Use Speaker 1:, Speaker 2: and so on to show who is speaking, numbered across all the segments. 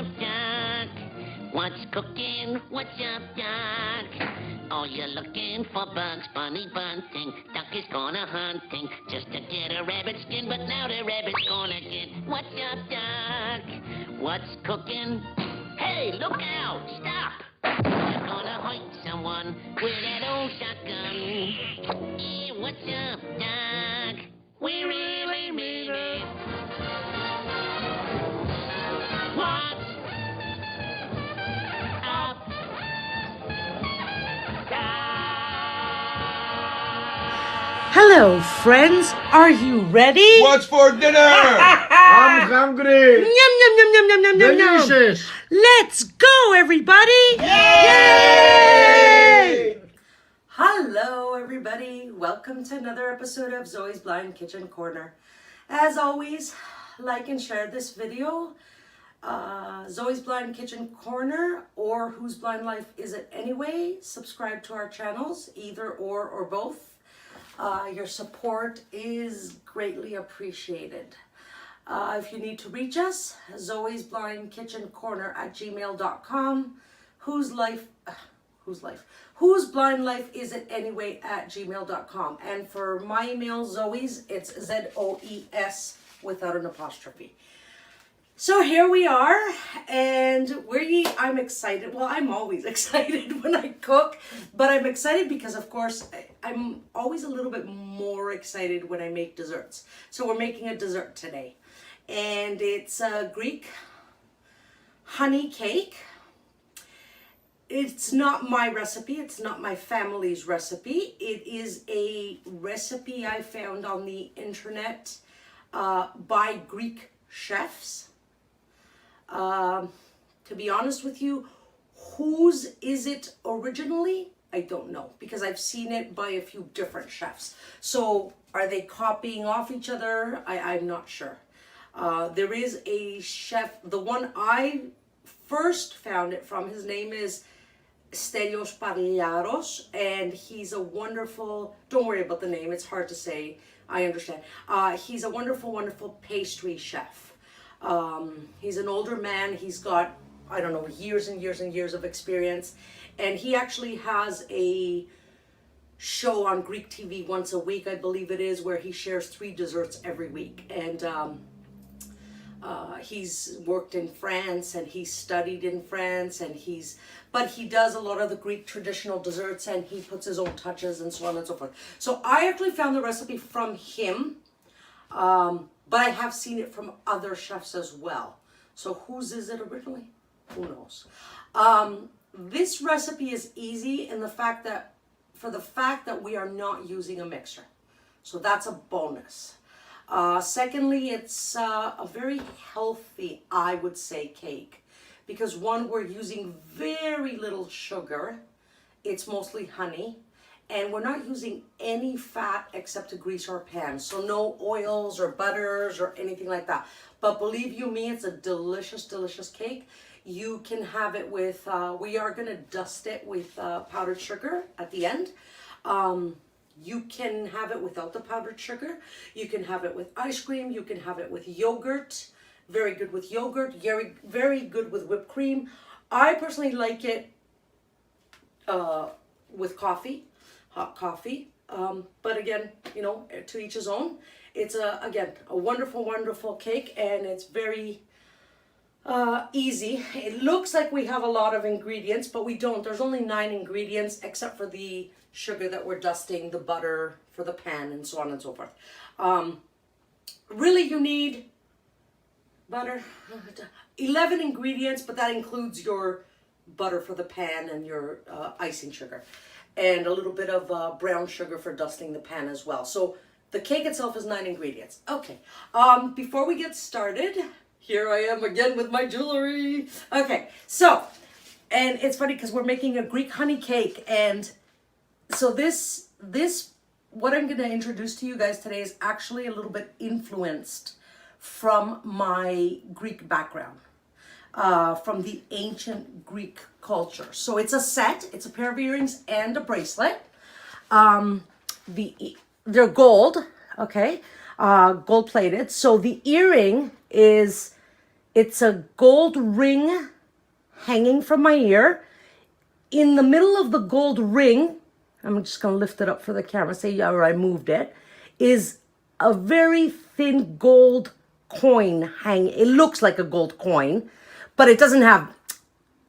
Speaker 1: up, Doc? What's cooking? What's up, Doc? Oh, you're looking for Bugs Bunny bunting. Duck is gonna hunting just to get a rabbit skin, but now the rabbit's gonna get. What's up, Doc? What's cooking? Hey, look out! Stop! You're gonna hurt someone with that old shotgun. Hey, what's up, Doc? We really mean it. What's up, Doc?
Speaker 2: Hello, friends. Are you ready?
Speaker 3: What's for dinner? I'm hungry.
Speaker 2: Yum, yum, yum, yum, yum, yum, yum, yum.
Speaker 3: Delicious.
Speaker 2: Let's go, everybody.
Speaker 3: Yay!
Speaker 2: Hello, everybody. Welcome to another episode of Zoe's Blind Kitchen Corner. As always, like and share this video. Zoe's Blind Kitchen Corner or Whose Blind Life Is It Anyway? Subscribe to our channels, either or both. Your support is greatly appreciated. If you need to reach us, Zoe's Blind Kitchen Corner at gmail.com. Whose Blind Life Is It Anyway at gmail.com. And for my email, Zoe's, it's ZOES without an apostrophe. So here we are, and I'm excited. Well, I'm always excited when I cook, but I'm excited because, of course, I'm always a little bit more excited when I make desserts. So we're making a dessert today, and it's a Greek honey cake. It's not my recipe. It's not my family's recipe. It is a recipe I found on the internet by Greek chefs. To be honest with you, whose is it originally? I don't know, because I've seen it by a few different chefs. So are they copying off each other? I'm not sure. There is a chef, the one I first found it from, his name is Stelios Parillaros, and he's a wonderful, don't worry about the name, it's hard to say, I understand. He's a wonderful, wonderful pastry chef. He's an older man. He's got, I don't know, years and years and years of experience. And he actually has a show on Greek TV once a week, I believe it is, where he shares 3 desserts every week. And he's worked in France, and he's studied in France, and but he does a lot of the Greek traditional desserts, and he puts his own touches and so on and so forth. So I actually found the recipe from him. But I have seen it from other chefs as well. So whose is it originally? Who knows? This recipe is easy in the fact that, we are not using a mixer. So that's a bonus. Secondly, it's a very healthy, I would say, cake. Because one, we're using very little sugar. It's mostly honey. And we're not using any fat except to grease our pan. So no oils or butters or anything like that. But believe you me, it's a delicious, delicious cake. You can have it with, we are going to dust it with powdered sugar at the end. You can have it without the powdered sugar. You can have it with ice cream. You can have it with yogurt. Very good with yogurt. Very, very good with whipped cream. I personally like it with coffee. Hot coffee, but again, you know, to each his own. It's again a wonderful, wonderful cake, and it's very easy. It looks like we have a lot of ingredients, but we don't. There's only 9 ingredients, except for the sugar that we're dusting, the butter for the pan, and so on and so forth. Really, you need butter, 11 ingredients, but that includes your butter for the pan and your icing sugar. And a little bit of brown sugar for dusting the pan as well. So the cake itself is 9 ingredients. Okay, before we get started, here I am again with my jewelry. Okay, so, and it's funny because we're making a Greek honey cake. And so this, what I'm gonna introduce to you guys today is actually a little bit influenced from my Greek background. From the ancient Greek culture. So it's a set, it's a pair of earrings and a bracelet. They're gold, okay, gold plated. So the earring is It's a gold ring hanging from my ear. In the middle of the gold ring, I'm just going to lift it up for the camera, say where I moved it, is a very thin gold coin hanging. It looks like a gold coin, but it doesn't have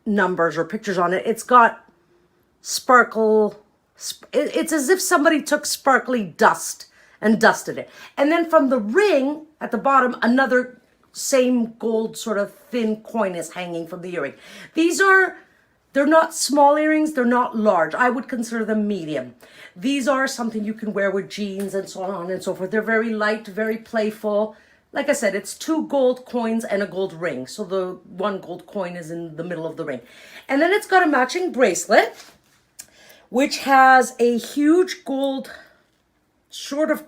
Speaker 2: numbers or pictures on it. It's got sparkle. It's as if somebody took sparkly dust and dusted it. And then from the ring at the bottom, another same gold sort of thin coin is hanging from the earring. They're not small earrings, they're not large. I would consider them medium. These are something you can wear with jeans and so on and so forth. They're very light, very playful. Like I said, it's 2 gold coins and a gold ring. So the 1 gold coin is in the middle of the ring. And then it's got a matching bracelet, which has a huge gold, sort of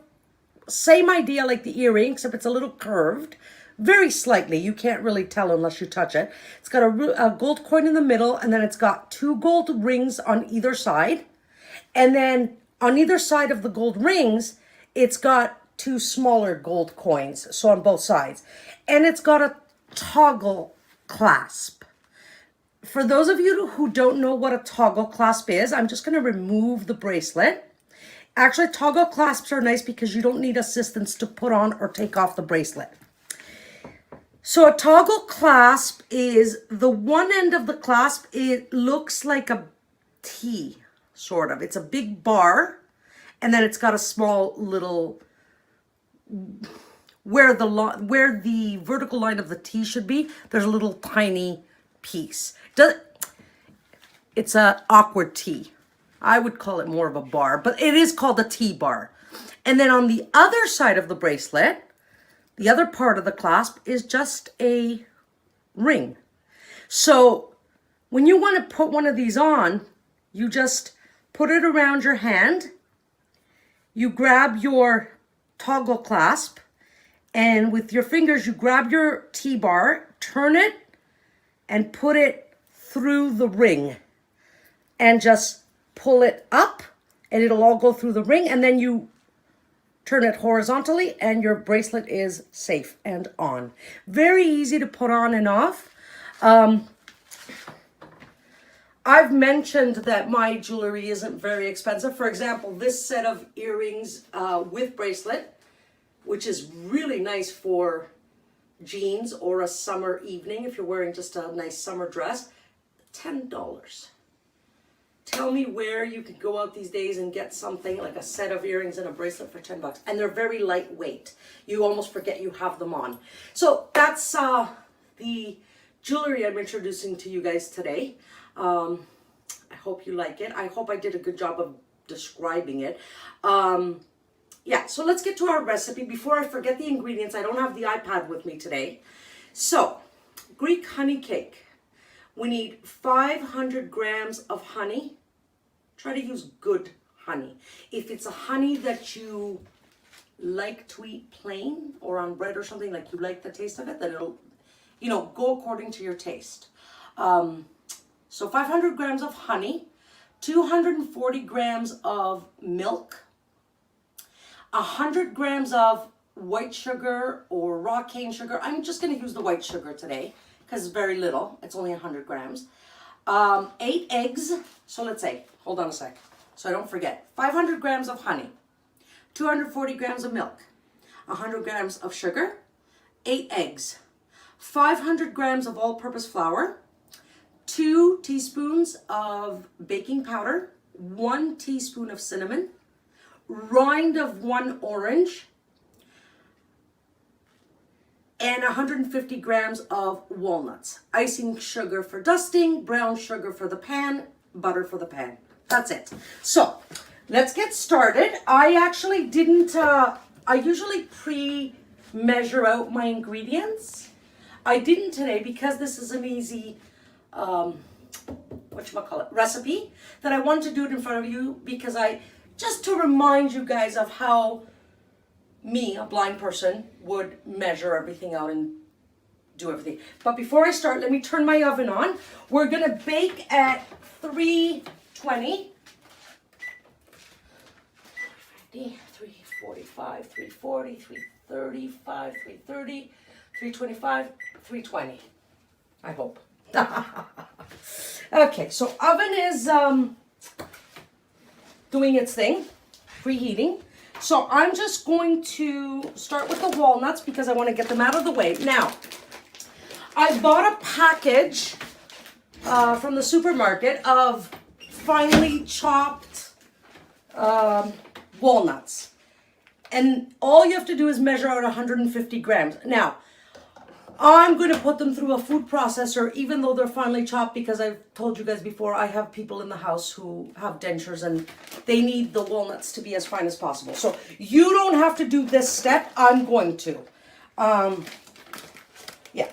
Speaker 2: same idea like the earring, except it's a little curved. Very slightly, you can't really tell unless you touch it. It's got a gold coin in the middle, and then it's got 2 gold rings on either side. And then on either side of the gold rings, it's got 2 smaller gold coins, so on both sides. And it's got a toggle clasp. For those of you who don't know what a toggle clasp is, I'm just going to remove the bracelet. Actually, toggle clasps are nice because you don't need assistance to put on or take off the bracelet. So a toggle clasp is the one end of the clasp, it looks like a T, sort of. It's a big bar, and then it's got a small little, where the vertical line of the T should be, there's a little tiny piece. It's an awkward T. I would call it more of a bar, but it is called a T-bar. And then on the other side of the bracelet, the other part of the clasp is just a ring. So when you want to put one of these on, you just put it around your hand, you grab your toggle clasp, and with your fingers you grab your T-bar, turn it, and put it through the ring. And just pull it up, and it'll all go through the ring, and then you turn it horizontally and your bracelet is safe and on. Very easy to put on and off. I've mentioned that my jewelry isn't very expensive. For example, this set of earrings with bracelet, which is really nice for jeans or a summer evening if you're wearing just a nice summer dress, $10. Tell me where you could go out these days and get something like a set of earrings and a bracelet for $10. And they're very lightweight. You almost forget you have them on. So that's the jewelry I'm introducing to you guys today. I hope you like it. I hope I did a good job of describing it. Yeah, so let's get to our recipe. Before I forget the ingredients, I don't have the iPad with me today. So, Greek honey cake. We need 500 grams of honey. Try to use good honey. If it's a honey that you like to eat plain or on bread or something, like you like the taste of it, then it'll, go according to your taste. So 500 grams of honey, 240 grams of milk, 100 grams of white sugar or raw cane sugar. I'm just going to use the white sugar today, because it's very little. It's only 100 grams. 8 eggs. So let's say, hold on a sec, so I don't forget. 500 grams of honey, 240 grams of milk, 100 grams of sugar, 8 eggs, 500 grams of all-purpose flour, 2 teaspoons of baking powder, 1 teaspoon of cinnamon, rind of 1 orange, and 150 grams of walnuts. Icing sugar for dusting, brown sugar for the pan, butter for the pan. That's it. So let's get started. I actually didn't, I usually pre-measure out my ingredients. I didn't today because this is an easy, recipe, that I wanted to do it in front of you because just to remind you guys of how me, a blind person, would measure everything out and do everything. But before I start, let me turn my oven on. We're gonna bake at 320, 345, 340, 335, 330, 325, 320. I hope. Okay, so oven is doing its thing, preheating. So I'm just going to start with the walnuts because I want to get them out of the way. Now, I bought a package from the supermarket of finely chopped walnuts. And all you have to do is measure out 150 grams. Now, I'm going to put them through a food processor, even though they're finely chopped, because I've told you guys before, I have people in the house who have dentures and they need the walnuts to be as fine as possible. So you don't have to do this step. I'm going to. Yeah.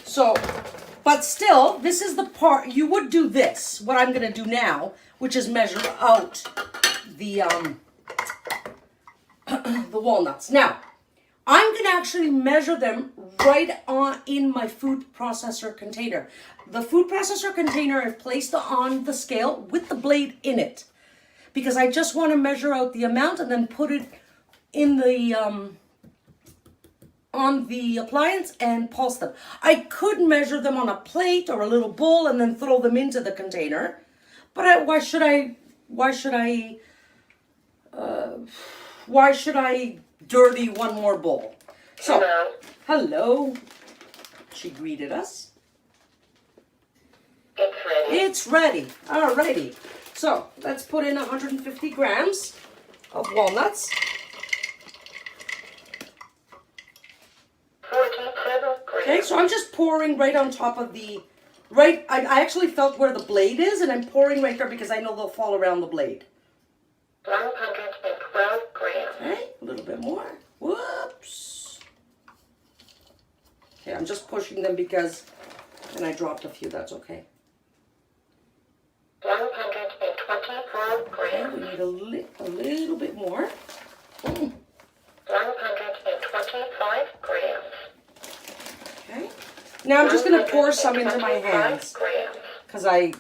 Speaker 2: So, but still, this is the part, you would do this, what I'm going to do now, which is measure out the the walnuts. Now, I'm going to actually measure them right on in my food processor container. The food processor container I've placed on the scale with the blade in it, because I just want to measure out the amount and then put it in the on the appliance and pulse them. I could measure them on a plate or a little bowl and then throw them into the container, but why should I dirty one more bowl? So, hello. She greeted us.
Speaker 4: It's ready.
Speaker 2: It's ready. Alrighty. So, let's put in 150 grams of walnuts.
Speaker 4: 47 grams.
Speaker 2: Okay, so I'm just pouring right on top of the, I actually felt where the blade is, and I'm pouring right there because I know they'll fall around the blade.
Speaker 4: 112 grams.
Speaker 2: Okay, a little bit more. Whoops. Okay, I'm just pushing them because, and I dropped a few, that's okay.
Speaker 4: 124
Speaker 2: Okay,
Speaker 4: grams.
Speaker 2: we need a little bit more.
Speaker 4: 125 grams.
Speaker 2: Okay. Now I'm just going to pour some into my hands
Speaker 4: 125 grams.
Speaker 2: because I'm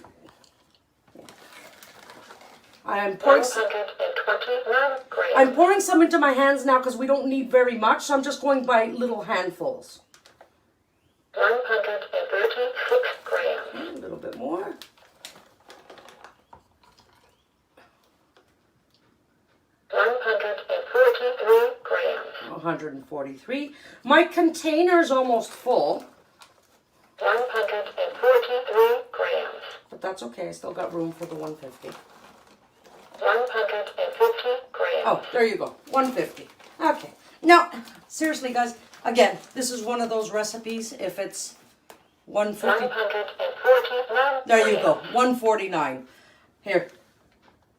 Speaker 2: pouring.
Speaker 4: 121 grams.
Speaker 2: I'm pouring some into my hands now because we don't need very much, so I'm just going by little handfuls.
Speaker 4: 136 grams.
Speaker 2: Okay, a little bit more.
Speaker 4: 143 grams.
Speaker 2: 143. My container's almost full,
Speaker 4: 143 grams.
Speaker 2: but that's okay. I still got room for the 150.
Speaker 4: 150 grams.
Speaker 2: Oh, there you go. 150. Okay. Now, seriously, guys, again, this is one of those recipes. If it's 150,
Speaker 4: 149
Speaker 2: there you go. 149. Here,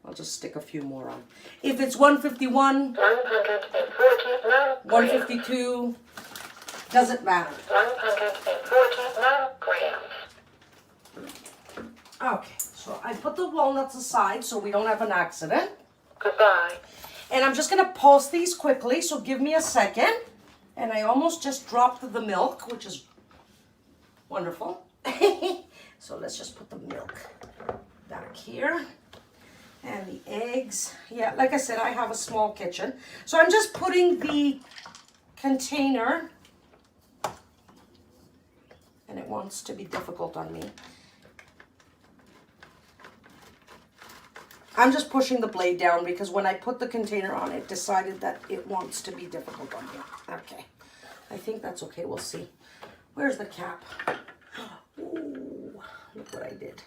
Speaker 2: I'll just stick a few more on. If it's 151,
Speaker 4: 149
Speaker 2: 152, doesn't matter.
Speaker 4: 149 grams.
Speaker 2: Okay, so I put the walnuts aside so we don't have an accident.
Speaker 4: Goodbye.
Speaker 2: And I'm just going to pulse these quickly, so give me a second. And I almost just dropped the milk, which is wonderful. So let's just put the milk back here. And the eggs. Yeah, like I said, I have a small kitchen. So I'm just putting the container, and it wants to be difficult on me. I'm just pushing the blade down because when I put the container on, it decided that it wants to be difficult on me. Okay, I think that's okay. We'll see. Where's the cap? Ooh, look what I did.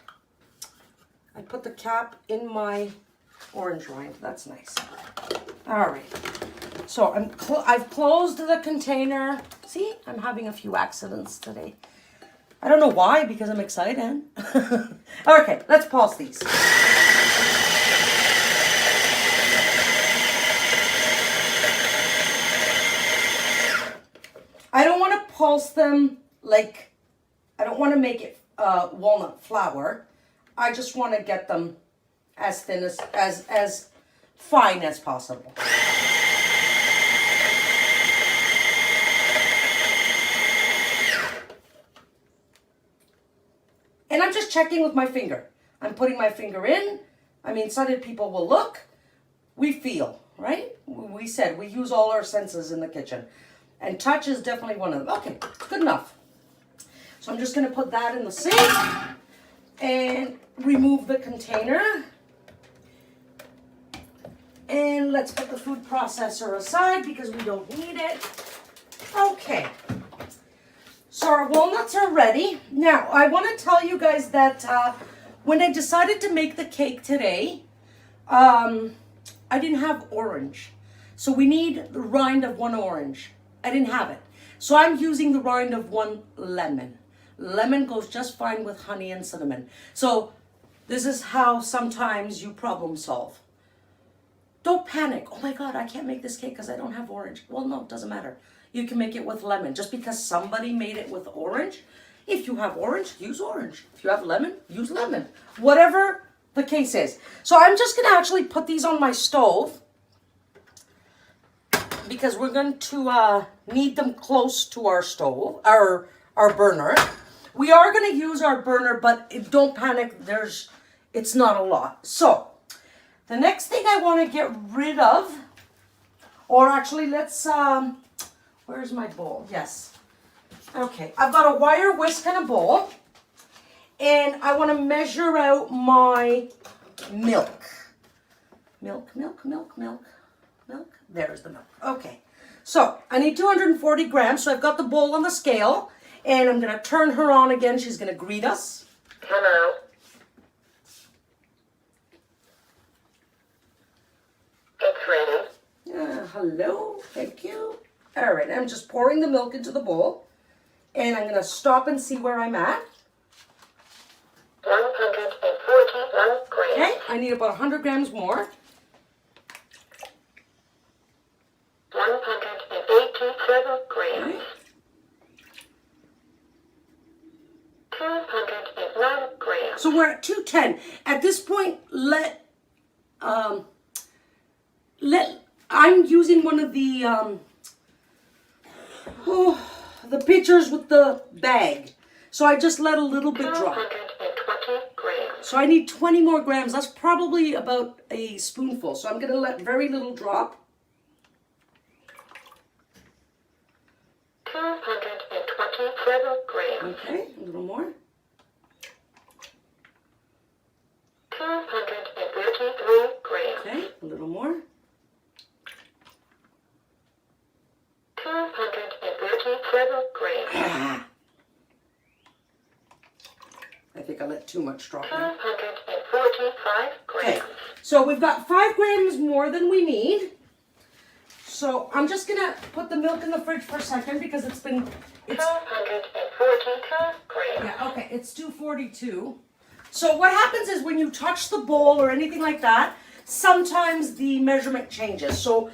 Speaker 2: I put the cap in my orange rind. That's nice. All right. So I've closed the container. See, I'm having a few accidents today. I don't know why, because I'm excited. Okay, let's pulse these. I don't want to pulse them like, I don't want to make it walnut flour. I just want to get them as thin as fine as possible. And I'm just checking with my finger. I'm putting my finger in. I mean, sighted people will look. We feel, right? We said we use all our senses in the kitchen. And touch is definitely one of them. Okay, good enough. So I'm just going to put that in the sink and remove the container. And let's put the food processor aside because we don't need it. Okay. So our walnuts are ready. Now, I want to tell you guys that when I decided to make the cake today, I didn't have orange. So we need the rind of 1 orange. I didn't have it. So I'm using the rind of 1 lemon. Lemon goes just fine with honey and cinnamon. So this is how sometimes you problem solve. Don't panic. Oh my God, I can't make this cake because I don't have orange. Well, no, it doesn't matter. You can make it with lemon. Just because somebody made it with orange, if you have orange, use orange. If you have lemon, use lemon. Whatever the case is. So I'm just going to actually put these on my stove because we're going to need them close to our stove, our burner. We are going to use our burner, but don't panic. It's not a lot. So the next thing I want to get rid of, or actually let's, where's my bowl? Yes. Okay, I've got a wire whisk and a bowl, and I want to measure out my milk. Milk. There's the milk. Okay, so I need 240 grams, so I've got the bowl on the scale, and I'm going to turn her on again. She's going to greet us.
Speaker 4: Hello. It's ready.
Speaker 2: Hello, thank you. All right, I'm just pouring the milk into the bowl, and I'm going to stop and see where I'm at.
Speaker 4: 141 grams.
Speaker 2: Okay, I need about 100 grams more.
Speaker 4: 187 grams.
Speaker 2: Okay.
Speaker 4: 209 grams.
Speaker 2: So we're at 210. At this point, I'm using one of the pitchers with the bag. So I just let a little bit drop.
Speaker 4: 220 grams.
Speaker 2: So I need 20 more grams. That's probably about a spoonful. So I'm going to let very little drop.
Speaker 4: 227 grams.
Speaker 2: Okay, a little more.
Speaker 4: 233 grams.
Speaker 2: Okay, a little more.
Speaker 4: 237 grams.
Speaker 2: I think I let too much drop now.
Speaker 4: 245
Speaker 2: Okay,
Speaker 4: grams.
Speaker 2: so we've got 5 grams more than we need. So I'm just gonna put the milk in the fridge for a second because it's
Speaker 4: 242 grams.
Speaker 2: yeah, okay, it's 242. So what happens is when you touch the bowl or anything like that, sometimes the measurement changes. So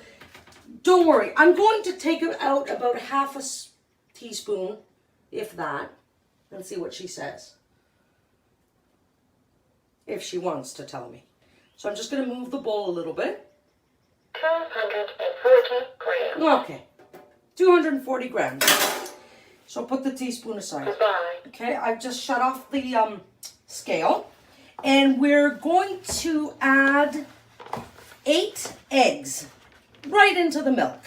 Speaker 2: don't worry, I'm going to take out about half a teaspoon, if that, and see what she says. If she wants to tell me. So I'm just gonna move the bowl a little bit.
Speaker 4: 240 grams.
Speaker 2: Okay, 240 grams. So put the teaspoon aside.
Speaker 4: Goodbye.
Speaker 2: Okay, I've just shut off the scale. And we're going to add 8 eggs right into the milk.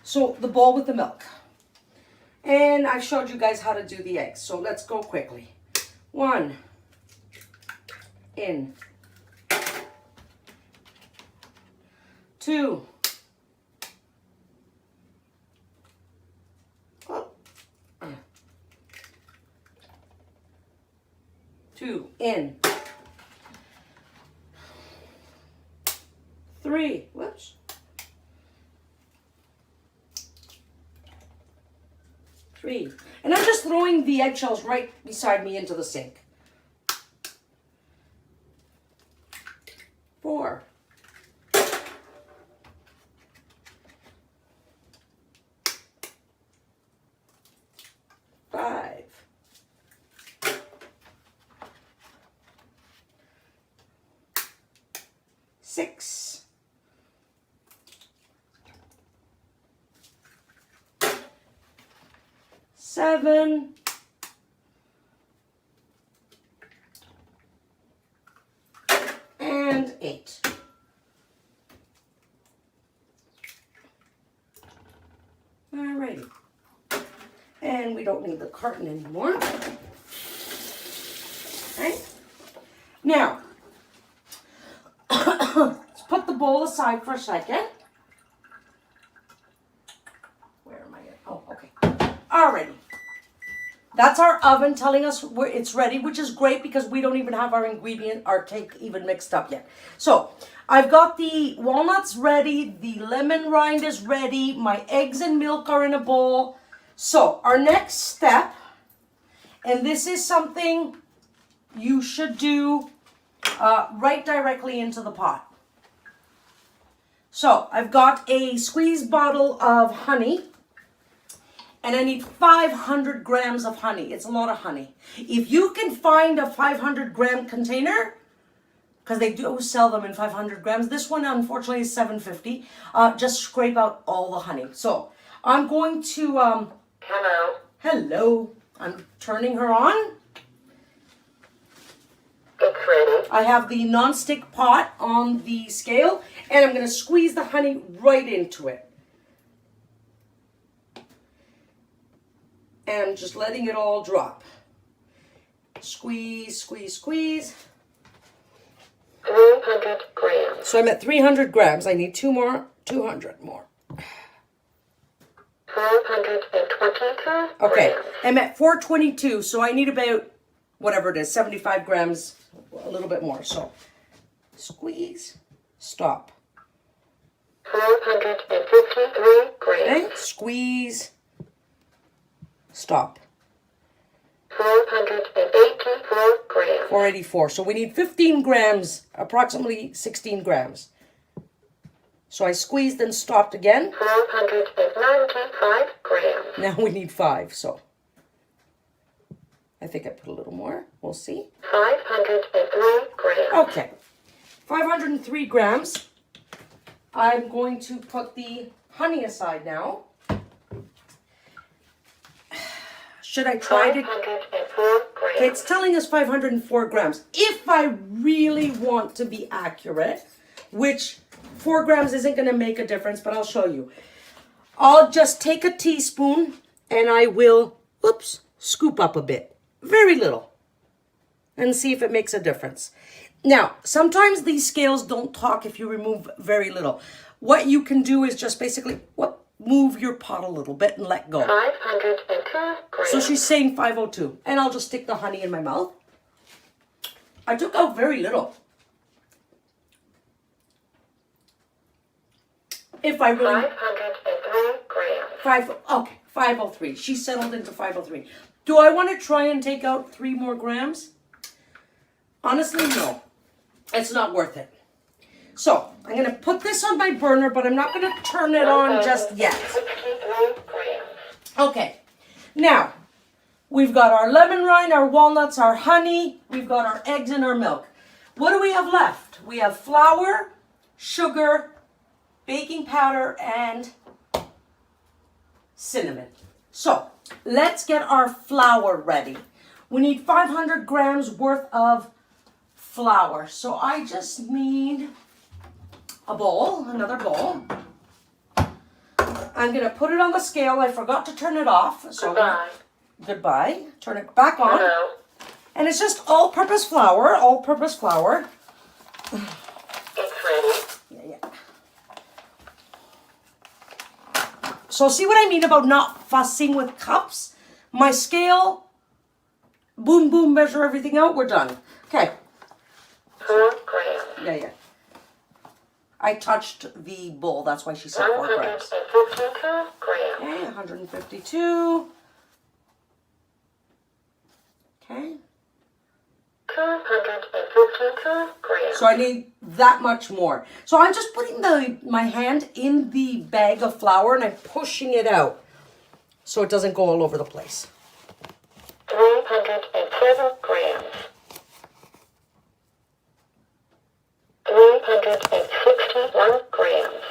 Speaker 2: So the bowl with the milk. And I showed you guys how to do the eggs. So let's go quickly. 1 in. 2. Oh. 2 in. 3. Whoops. 3. And I'm just throwing the eggshells right beside me into the sink. 4. 5. 6. 7. 8. All And we don't need the carton anymore. Okay. Now, let's put the bowl aside for a second. Where am I at? Oh, okay. Alrighty. That's our oven telling us it's ready, which is great because we don't even have our cake even mixed up yet. So, I've got the walnuts ready, the lemon rind is ready, my eggs and milk are in a bowl. So, our next step, and this is something you should do right directly into the pot. So, I've got a squeeze bottle of honey. And I need 500 grams of honey. It's a lot of honey. If you can find a 500 gram container, because they do sell them in 500 grams. This one, unfortunately, is $7.50. Just scrape out all the honey. So I'm going to...
Speaker 4: Hello.
Speaker 2: Hello. I'm turning her on.
Speaker 4: It's ready.
Speaker 2: I have the non-stick pot on the scale. And I'm going to squeeze the honey right into it. And just letting it all drop. Squeeze, squeeze, squeeze.
Speaker 4: 300 grams.
Speaker 2: So I'm at 300 grams. I need 200 more.
Speaker 4: 422
Speaker 2: Okay,
Speaker 4: grams.
Speaker 2: I'm at 422, so I need about, whatever it is, 75 grams, a little bit more. So squeeze, stop.
Speaker 4: 453 grams.
Speaker 2: Okay, squeeze, stop.
Speaker 4: 484 grams.
Speaker 2: 484. So we need 15 grams, approximately 16 grams. So I squeezed and stopped again.
Speaker 4: 495 grams.
Speaker 2: Now we need 5, so I think I put a little more. We'll see.
Speaker 4: 503 grams.
Speaker 2: Okay, 503 grams. I'm going to put the honey aside now. Should I try to...
Speaker 4: 504 grams.
Speaker 2: Okay, it's telling us 504 grams. If I really want to be accurate, which 4 grams isn't going to make a difference, but I'll show you. I'll just take a teaspoon and I will, scoop up a bit. Very little. And see if it makes a difference. Now, sometimes these scales don't talk if you remove very little. What you can do is just basically, move your pot a little bit and let go.
Speaker 4: 502 grams.
Speaker 2: So she's saying 502. And I'll just stick the honey in my mouth. I took out very little. If I really...
Speaker 4: 503 grams.
Speaker 2: 503. She settled into 503. Do I want to try and take out 3 more grams? Honestly, no. It's not worth it. So, I'm going to put this on my burner, but I'm not going to turn it on just yet.
Speaker 4: 63 grams.
Speaker 2: Okay. Now, we've got our lemon rind, our walnuts, our honey. We've got our eggs and our milk. What do we have left? We have flour, sugar, baking powder, and cinnamon. So, let's get our flour ready. We need 500 grams worth of flour. So I just need a bowl, another bowl. I'm going to put it on the scale. I forgot to turn it off. So
Speaker 4: Goodbye.
Speaker 2: Goodbye. Turn it back on.
Speaker 4: Hello.
Speaker 2: And it's just all-purpose flour, all-purpose flour.
Speaker 4: It's ready.
Speaker 2: Yeah. So see what I mean about not fussing with cups? My scale, boom, boom, measure everything out, we're done. Okay.
Speaker 4: 4 grams.
Speaker 2: Yeah. I touched the bowl, that's why she said 4 grams.
Speaker 4: 152 grams.
Speaker 2: Okay, 152. Okay.
Speaker 4: 252 grams.
Speaker 2: So I need that much more. So I'm just putting my hand in the bag of flour and I'm pushing it out so it doesn't go all over the place.
Speaker 4: 307 grams. 361 grams.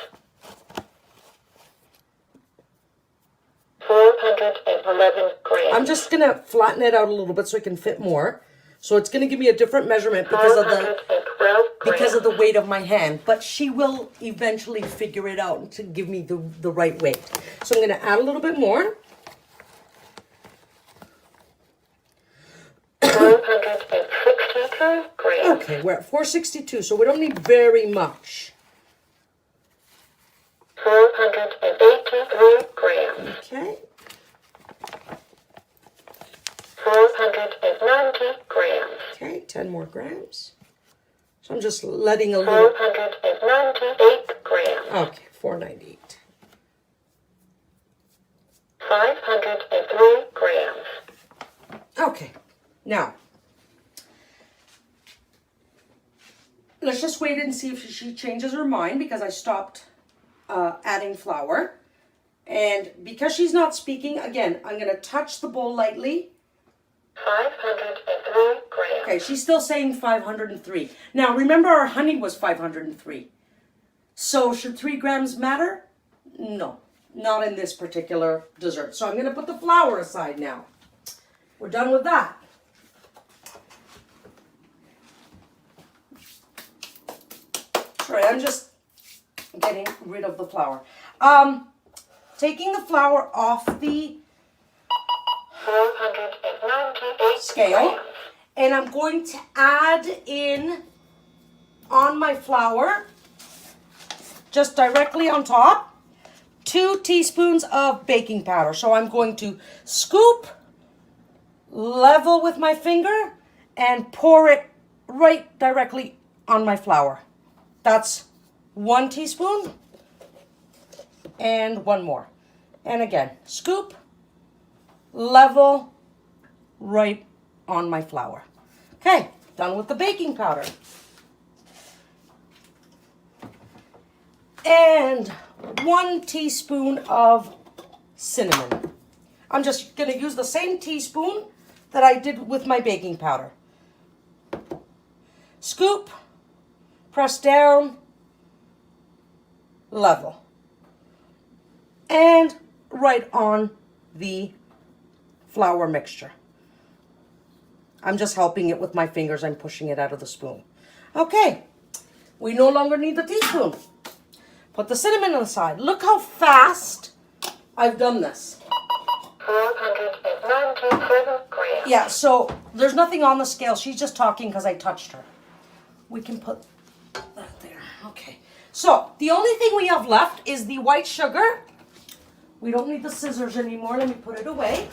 Speaker 4: 411 grams.
Speaker 2: I'm just going to flatten it out a little bit so it can fit more. So it's going to give me a different measurement because of
Speaker 4: 412 grams.
Speaker 2: the weight of my hand. But she will eventually figure it out to give me the right weight. So I'm going to add a little bit more.
Speaker 4: 462 grams.
Speaker 2: Okay, we're at 462, so we don't need very much.
Speaker 4: 483 grams.
Speaker 2: Okay.
Speaker 4: 490 grams.
Speaker 2: Okay, 10 more grams. So I'm just letting a little.
Speaker 4: 498 grams.
Speaker 2: Okay, 498.
Speaker 4: 503 grams.
Speaker 2: Okay, now let's just wait and see if she changes her mind because I stopped adding flour. And because she's not speaking, again, I'm going to touch the bowl lightly.
Speaker 4: 503 grams.
Speaker 2: Okay, she's still saying 503. Now, remember our honey was 503. So should 3 grams matter? No, not in this particular dessert. So I'm going to put the flour aside now. We're done with that. Sorry, I'm just getting rid of the flour. Taking the flour off the
Speaker 4: 498
Speaker 2: scale,
Speaker 4: grams.
Speaker 2: and I'm going to add in on my flour, just directly on top, 2 teaspoons of baking powder. So I'm going to scoop, level with my finger, and pour it right directly on my flour. That's 1 teaspoon and 1 more. And again, scoop, level, right on my flour. Okay, done with the baking powder. And 1 teaspoon of cinnamon. I'm just going to use the same teaspoon that I did with my baking powder. Scoop, press down, level. And right on the flour mixture. I'm just helping it with my fingers. I'm pushing it out of the spoon. Okay, we no longer need the teaspoon. Put the cinnamon on the side. Look how fast I've done this.
Speaker 4: 497 grams.
Speaker 2: Yeah, so there's nothing on the scale. She's just talking because I touched her. We can put that there. Okay. So the only thing we have left is the white sugar. We don't need the scissors anymore. Let me put it away.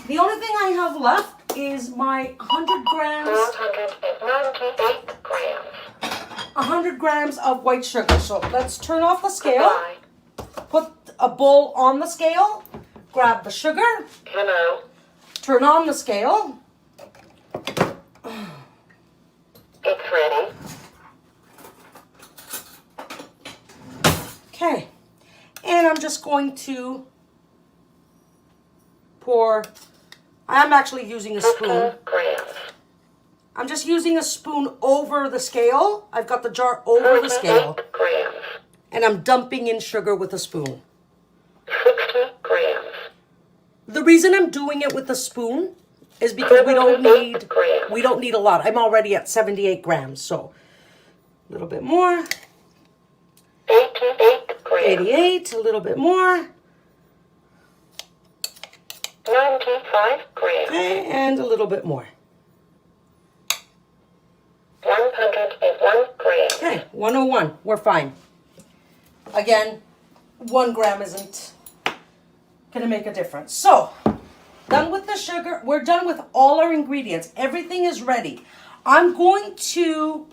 Speaker 2: The only thing I have left is my 100 grams.
Speaker 4: 498 grams.
Speaker 2: 100 grams of white sugar. So let's turn off the scale.
Speaker 4: Goodbye.
Speaker 2: Put a bowl on the scale. Grab the sugar.
Speaker 4: Hello.
Speaker 2: Turn on the scale.
Speaker 4: It's ready.
Speaker 2: Okay. And I'm just going to pour. I'm actually using a spoon.
Speaker 4: 15 grams.
Speaker 2: I'm just using a spoon over the scale. I've got the jar over the scale.
Speaker 4: 38 grams.
Speaker 2: And I'm dumping in sugar with a spoon.
Speaker 4: 60 grams.
Speaker 2: The reason I'm doing it with a spoon is because we don't need a lot. I'm already at 78 grams, so a little bit more.
Speaker 4: 88 grams.
Speaker 2: 88, a little bit more.
Speaker 4: 95 grams.
Speaker 2: Okay, and a little bit more.
Speaker 4: 101 grams.
Speaker 2: Okay, 101, we're fine. Again, 1 gram isn't gonna make a difference. So, done with the sugar. We're done with all our ingredients. Everything is ready. I'm going to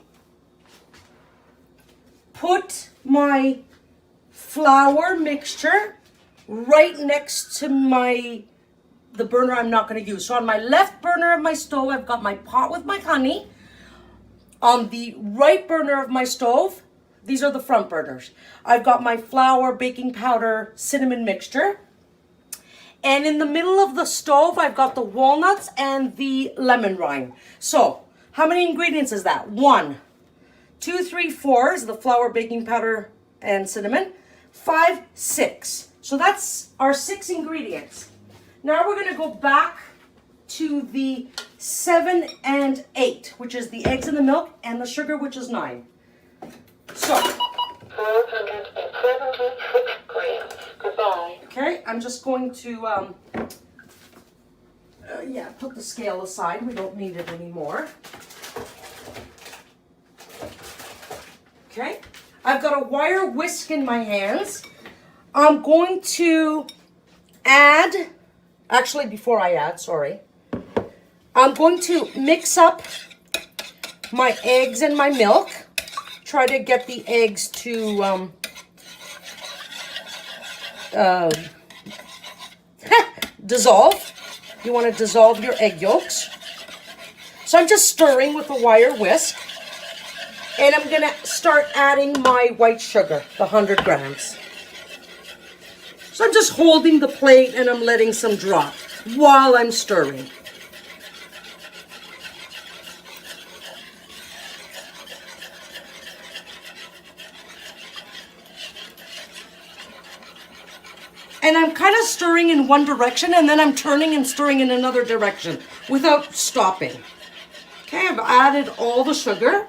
Speaker 2: put my flour mixture right next to the burner I'm not going to use. So on my left burner of my stove, I've got my pot with my honey. On the right burner of my stove, these are the front burners, I've got my flour, baking powder, cinnamon mixture. And in the middle of the stove, I've got the walnuts and the lemon rind. So, how many ingredients is that? 1, 2, 3, 4 is the flour, baking powder, and cinnamon. 5, 6. So that's our 6 ingredients. Now we're going to go back to the 7 and 8, which is the eggs and the milk, and the sugar, which is 9. So,
Speaker 4: 476 grams. Goodbye.
Speaker 2: okay, I'm just going to, put the scale aside. We don't need it anymore. Okay, I've got a wire whisk in my hands. I'm going to add, actually before I add, sorry. I'm going to mix up my eggs and my milk. Try to get the eggs to dissolve. You want to dissolve your egg yolks. So I'm just stirring with a wire whisk. And I'm going to start adding my white sugar, the 100 grams. So I'm just holding the plate and I'm letting some drop while I'm stirring. And I'm kind of stirring in one direction and then I'm turning and stirring in another direction without stopping. Okay, I've added all the sugar.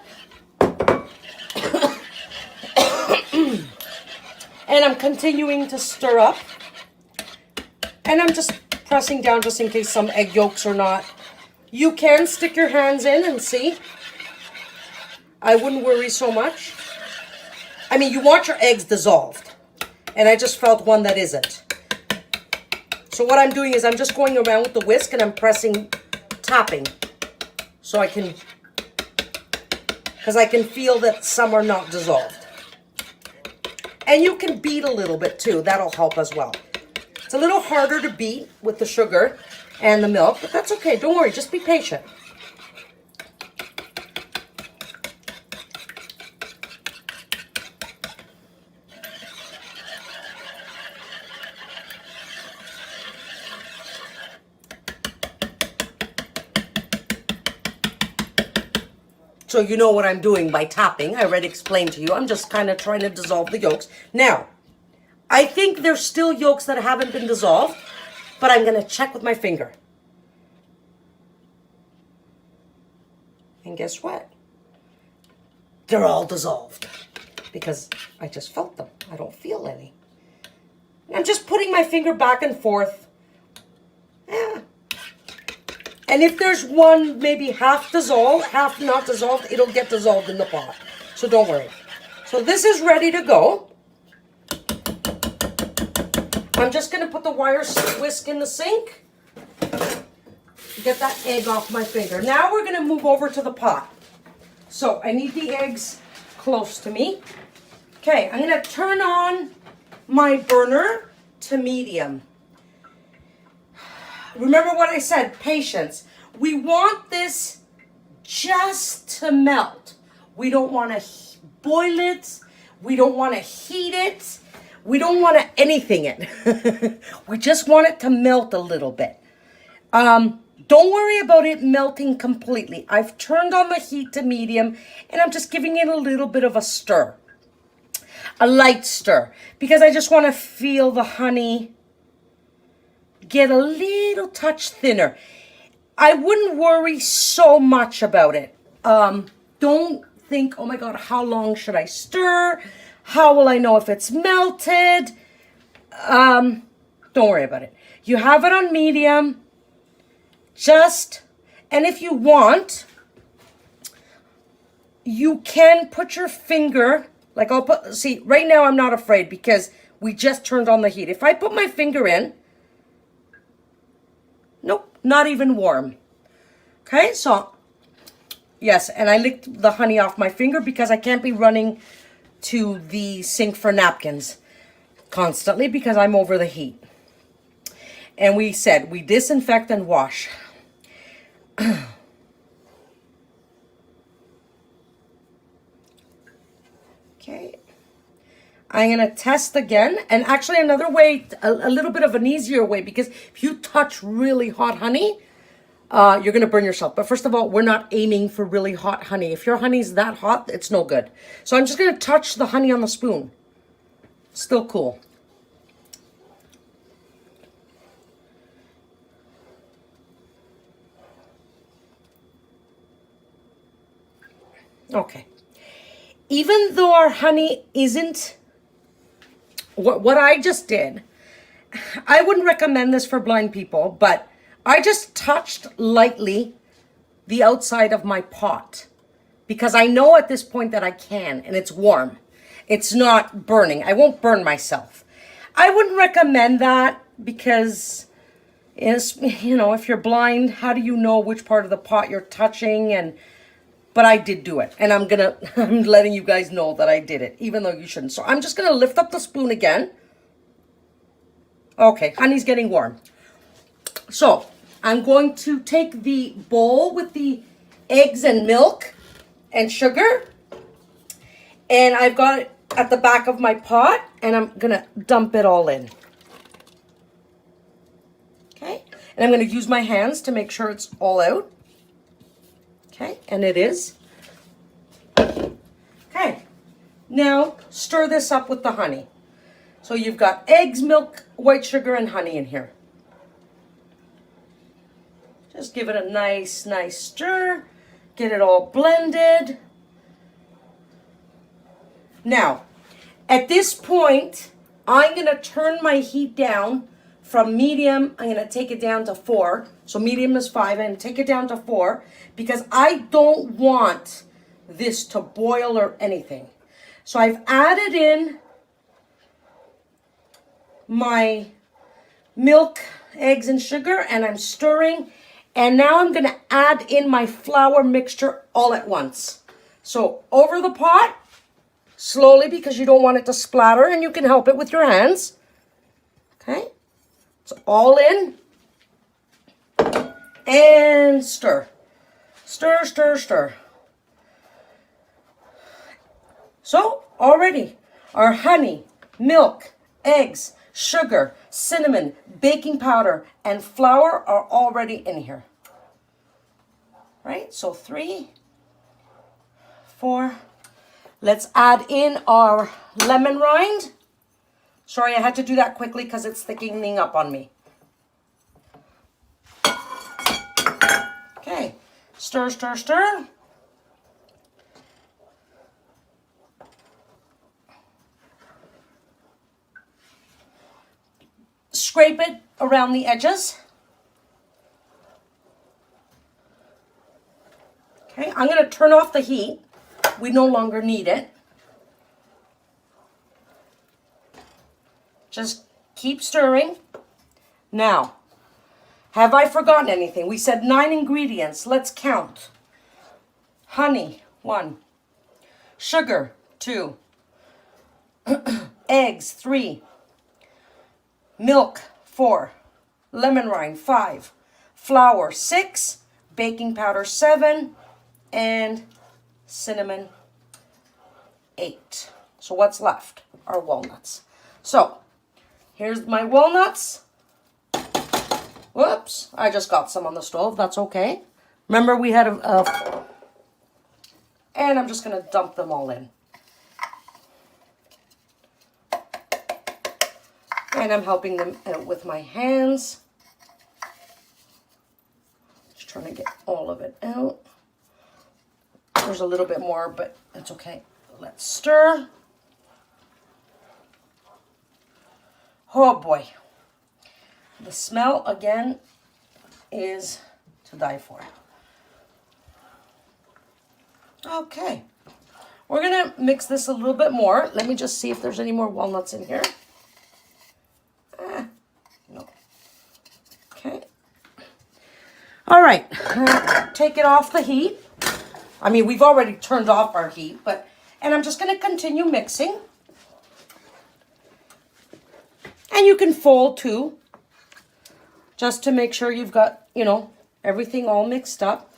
Speaker 2: And I'm continuing to stir up. And I'm just pressing down just in case some egg yolks are not. You can stick your hands in and see. I wouldn't worry so much. I mean, you want your eggs dissolved. And I just felt one that isn't. So what I'm doing is I'm just going around with the whisk and I'm pressing, tapping. So I can, because I can feel that some are not dissolved. And you can beat a little bit too. That'll help as well. It's a little harder to beat with the sugar and the milk, but that's okay. Don't worry. Just be patient. So you know what I'm doing by tapping. I already explained to you. I'm just kind of trying to dissolve the yolks. Now, I think there's still yolks that haven't been dissolved, but I'm going to check with my finger. And guess what? They're all dissolved because I just felt them. I don't feel any. I'm just putting my finger back and forth. Yeah. And if there's one maybe half dissolved, half not dissolved, it'll get dissolved in the pot. So don't worry. So this is ready to go. I'm just going to put the wire whisk in the sink. Get that egg off my finger. Now we're going to move over to the pot. So I need the eggs close to me. Okay, I'm going to turn on my burner to medium. Remember what I said, patience. We want this just to melt. We don't want to boil it. We don't want to heat it. We don't want to anything it. We just want it to melt a little bit. Don't worry about it melting completely. I've turned on the heat to medium and I'm just giving it a little bit of a stir. A light stir. Because I just want to feel the honey get a little touch thinner. I wouldn't worry so much about it. Don't think, oh my God, how long should I stir? How will I know if it's melted? Don't worry about it. You have it on medium. And if you want, you can put your finger, like see, right now I'm not afraid because we just turned on the heat. If I put my finger in, nope, not even warm. Okay, so, yes, and I licked the honey off my finger because I can't be running to the sink for napkins constantly because I'm over the heat. And we said we disinfect and wash. Okay. I'm going to test again. And actually another way, a little bit of an easier way, because if you touch really hot honey, you're going to burn yourself. But first of all, we're not aiming for really hot honey. If your honey's that hot, it's no good. So I'm just going to touch the honey on the spoon. Still cool. Okay. Even though our honey isn't what I just did, I wouldn't recommend this for blind people, but I just touched lightly the outside of my pot because I know at this point that I can, and it's warm. It's not burning. I won't burn myself. I wouldn't recommend that because, you know, if you're blind, how do you know which part of the pot you're touching? But I did do it, and I'm letting you guys know that I did it, even though you shouldn't. So I'm just gonna lift up the spoon again. Okay, honey's getting warm. So I'm going to take the bowl with the eggs and milk and sugar, and I've got it at the back of my pot, and I'm gonna dump it all in. Okay, and I'm gonna use my hands to make sure it's all out. Okay, and it is. Okay, now stir this up with the honey. So you've got eggs, milk, white sugar, and honey in here. Just give it a nice stir. Get it all blended. Now, at this point, I'm going to turn my heat down from medium. I'm going to take it down to 4. So medium is 5 and take it down to 4 because I don't want this to boil or anything. So I've added in my milk, eggs, and sugar, and I'm stirring. And now I'm going to add in my flour mixture all at once. So over the pot, slowly because you don't want it to splatter, and you can help it with your hands. Okay, it's all in. And stir. Stir, stir, stir. So already our honey, milk, eggs, sugar, cinnamon, baking powder, and flour are already in here. Right? So 3, 4. Let's add in our lemon rind. Sorry, I had to do that quickly because it's thickening up on me. Okay. Stir, stir, stir. Scrape it around the edges. Okay, I'm going to turn off the heat. We no longer need it. Just keep stirring. Now, have I forgotten anything? We said 9 ingredients. Let's count. Honey, 1. Sugar, 2. Eggs, 3. Milk, 4. Lemon rind, 5. Flour, 6. Baking powder, 7. And cinnamon, 8. So what's left? Our walnuts. So here's my walnuts. Whoops, I just got some on the stove. That's okay. Remember we had and I'm just going to dump them all in. And I'm helping them out with my hands. Just trying to get all of it out. There's a little bit more, but it's okay. Let's stir. Oh boy. The smell again is to die for. Okay. We're going to mix this a little bit more. Let me just see if there's any more walnuts in here. No. Okay. All right. Take it off the heat. I mean, we've already turned off our heat, and I'm just going to continue mixing. And you can fold too, just to make sure you've got, you know, everything all mixed up.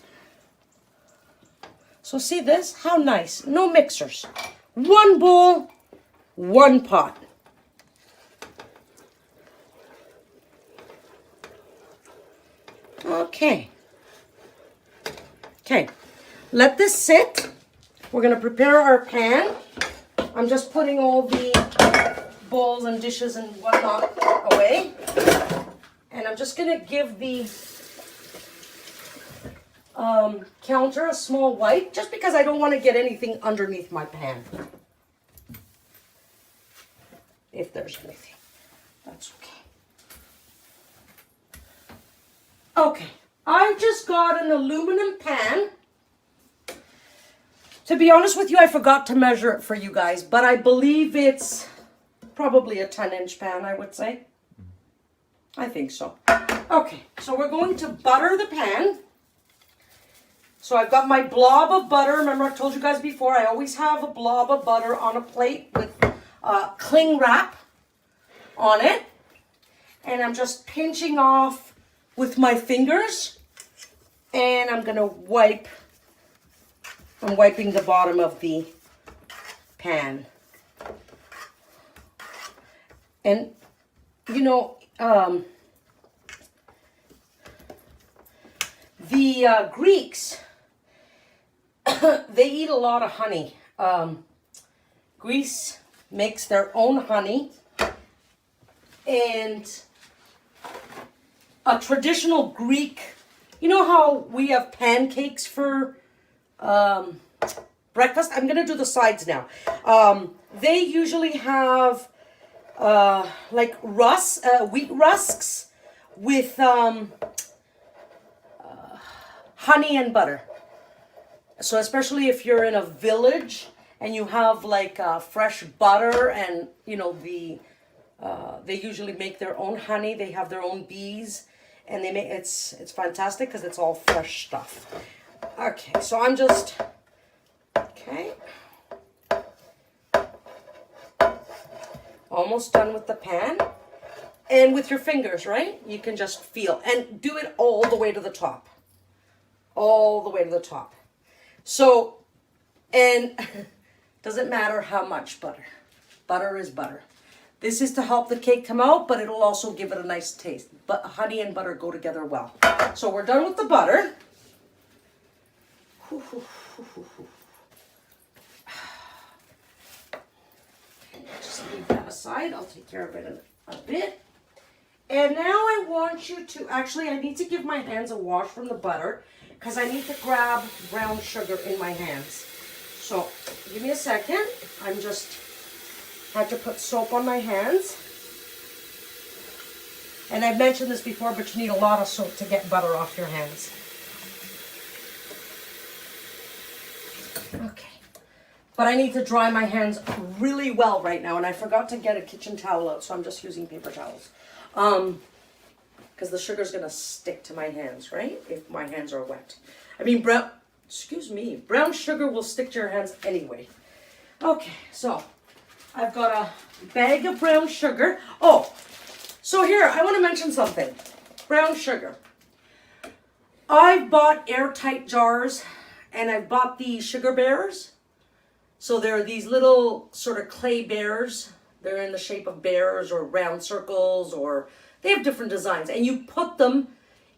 Speaker 2: So see this? How nice. No mixers. 1 bowl, 1 pot. Okay. Okay. Let this sit. We're going to prepare our pan. I'm just putting all the bowls and dishes and whatnot away. And I'm just going to give the counter a small wipe, just because I don't want to get anything underneath my pan. If there's anything. That's okay. Okay. I just got an aluminum pan. To be honest with you, I forgot to measure it for you guys, but I believe it's probably a 10-inch pan, I would say. I think so. Okay, so we're going to butter the pan. So I've got my blob of butter. Remember, I told you guys before, I always have a blob of butter on a plate with cling wrap on it. And I'm just pinching off with my fingers. And I'm going to wipe. I'm wiping the bottom of the pan. And, you know, the Greeks, they eat a lot of honey. Greece makes their own honey. And a traditional Greek, you know how we have pancakes for breakfast? I'm going to do the sides now. They usually have like wheat rusks with honey and butter. So especially if you're in a village and you have like fresh butter, and you know they usually make their own honey. They have their own bees, and they make it's fantastic because it's all fresh stuff. Okay, so I'm just almost done with the pan. And with your fingers, right? You can just feel and do it all the way to the top. All the way to the top. So, and doesn't matter how much butter. Butter is butter. This is to help the cake come out, but it'll also give it a nice taste. But honey and butter go together well. So we're done with the butter. Just leave that aside. I'll take care of it in a bit. And now I want you to, actually I need to give my hands a wash from the butter because I need to grab brown sugar in my hands. So give me a second. I'm just, had to put soap on my hands. And I've mentioned this before, but you need a lot of soap to get butter off your hands. Okay. But I need to dry my hands really well right now, and I forgot to get a kitchen towel out, so I'm just using paper towels. Because the sugar's going to stick to my hands, right? If my hands are wet. I mean, brown sugar will stick to your hands anyway. Okay, so I've got a bag of brown sugar. Oh, so here, I want to mention something. Brown sugar. I've bought airtight jars, and I've bought these sugar bears. So they're these little sort of clay bears. They're in the shape of bears or round circles, or they have different designs. And you put them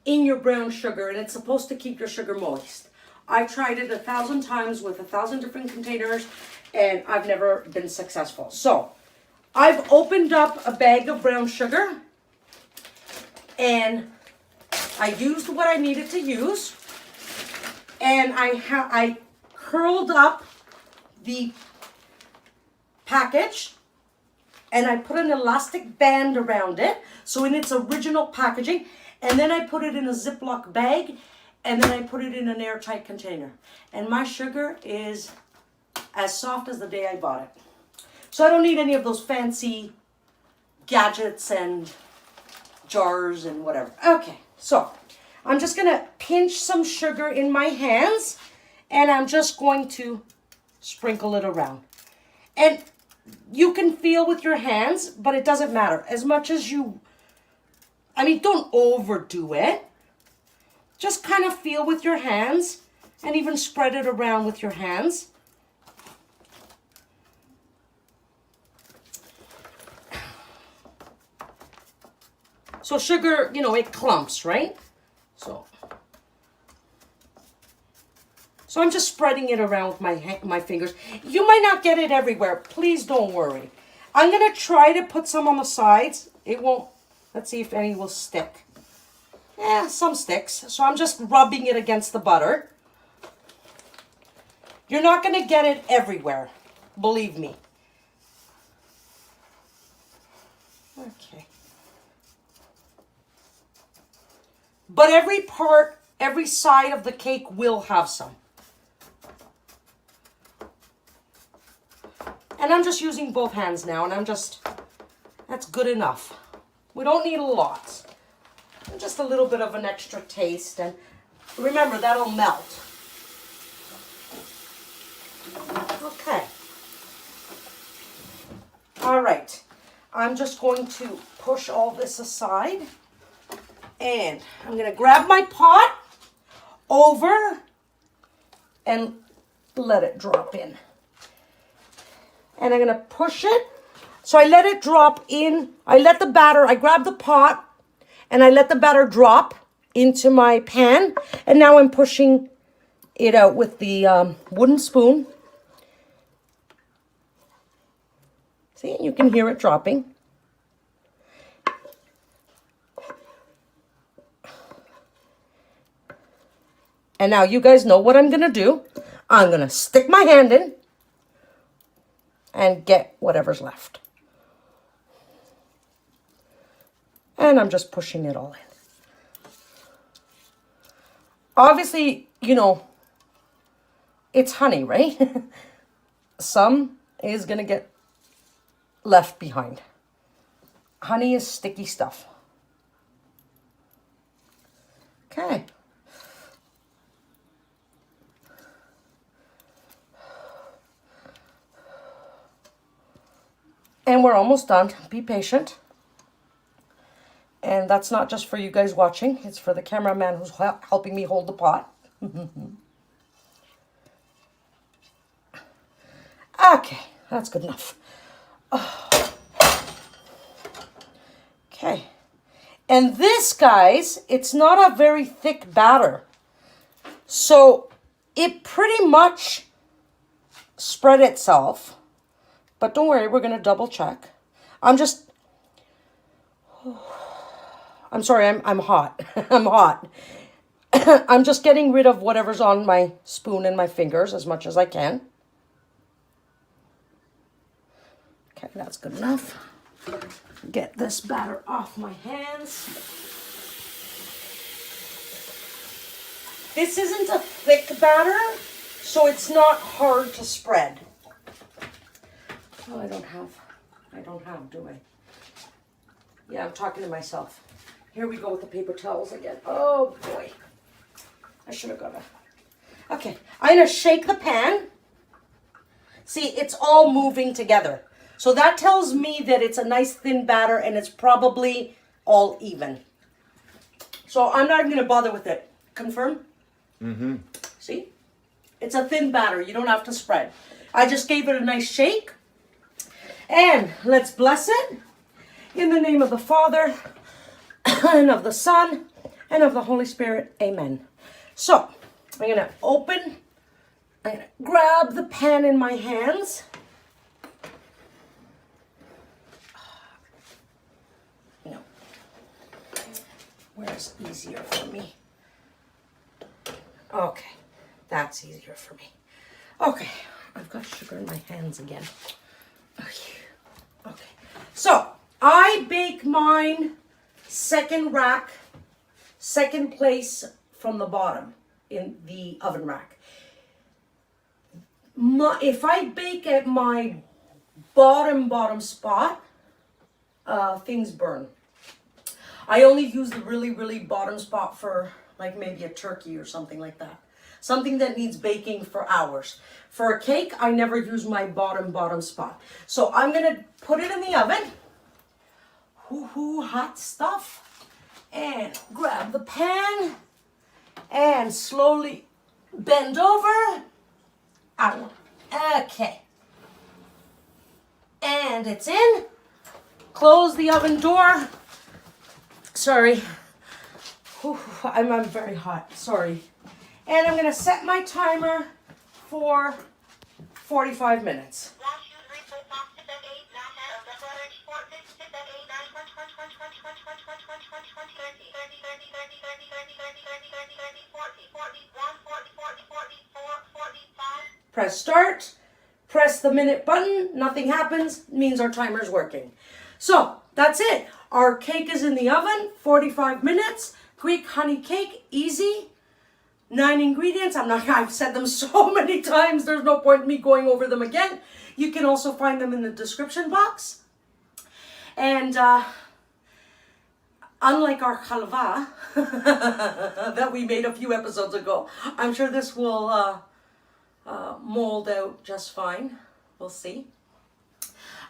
Speaker 2: in your brown sugar, and it's supposed to keep your sugar moist. I've tried it 1,000 times with 1,000 different containers, and I've never been successful. So I've opened up a bag of brown sugar, and I used what I needed to use, and I curled up the package, and I put an elastic band around it, so in its original packaging, and then I put it in a Ziploc bag, and then I put it in an airtight container. And my sugar is as soft as the day I bought it. So I don't need any of those fancy gadgets and jars and whatever. Okay, so I'm just gonna pinch some sugar in my hands, and I'm just going to sprinkle it around. And you can feel with your hands, but it doesn't matter. As much as you, don't overdo it. Just kind of feel with your hands, and even spread it around with your hands. So sugar, it clumps, right? So I'm just spreading it around with my fingers. You might not get it everywhere. Please don't worry. I'm going to try to put some on the sides. It won't. Let's see if any will stick. Yeah, some sticks. So I'm just rubbing it against the butter. You're not going to get it everywhere. Believe me. Okay. But every side of the cake will have some. And I'm just using both hands now, and that's good enough. We don't need a lot. Just a little bit of an extra taste, and remember, that'll melt. Okay. All right. I'm just going to push all this aside, and I'm going to grab my pot over and let it drop in. And I'm going to push it. So I let it drop in. I grab the pot and I let the batter drop into my pan. And now I'm pushing it out with the wooden spoon. See, you can hear it dropping. And now you guys know what I'm going to do. I'm going to stick my hand in and get whatever's left. And I'm just pushing it all in. Obviously, you know, it's honey, right? Some is going to get left behind. Honey is sticky stuff. Okay. And we're almost done. Be patient. And that's not just for you guys watching. It's for the cameraman who's helping me hold the pot. Okay, that's good enough. Okay. And this, guys, it's not a very thick batter. So it pretty much spread itself. But don't worry, we're going to double check. I'm sorry, I'm hot. I'm hot. I'm just getting rid of whatever's on my spoon and my fingers as much as I can. Okay, that's good enough. Get this batter off my hands. This isn't a thick batter, so it's not hard to spread. Oh, I don't have, do I? Yeah, I'm talking to myself. Here we go with the paper towels again. Oh, boy. I should have got a... Okay, I'm going to shake the pan. See, it's all moving together. So that tells me that it's a nice thin batter and it's probably all even. So I'm not even going to bother with it. Confirm? Mm-hmm. See? It's a thin batter. You don't have to spread. I just gave it a nice shake. And let's bless it in the name of the Father and of the Son and of the Holy Spirit. Amen. So I'm going to I'm going to grab the pan in my hands. No. Where's easier for me? Okay. That's easier for me. Okay. I've got sugar in my hands again. Okay. So I bake mine second place from the bottom in the oven rack. If I bake at my bottom spot, things burn. I only use the really bottom spot for like maybe a turkey or something like that. Something that needs baking for hours. For a cake, I never use my bottom spot. So I'm going to put it in the oven. Hot stuff. And grab the pan. And slowly bend over. Out. Okay. And it's in. Close the oven door. Sorry. I'm very hot. Sorry. And I'm going to set my timer for 45 minutes. Press start. Press the minute button. Nothing happens. Means our timer's working. So that's it. Our cake is in the oven. 45 minutes. Greek honey cake. Easy. 9 ingredients. I've said them so many times, there's no point in me going over them again. You can also find them in the description box. And unlike our halva that we made a few episodes ago, I'm sure this will mold out just fine. We'll see.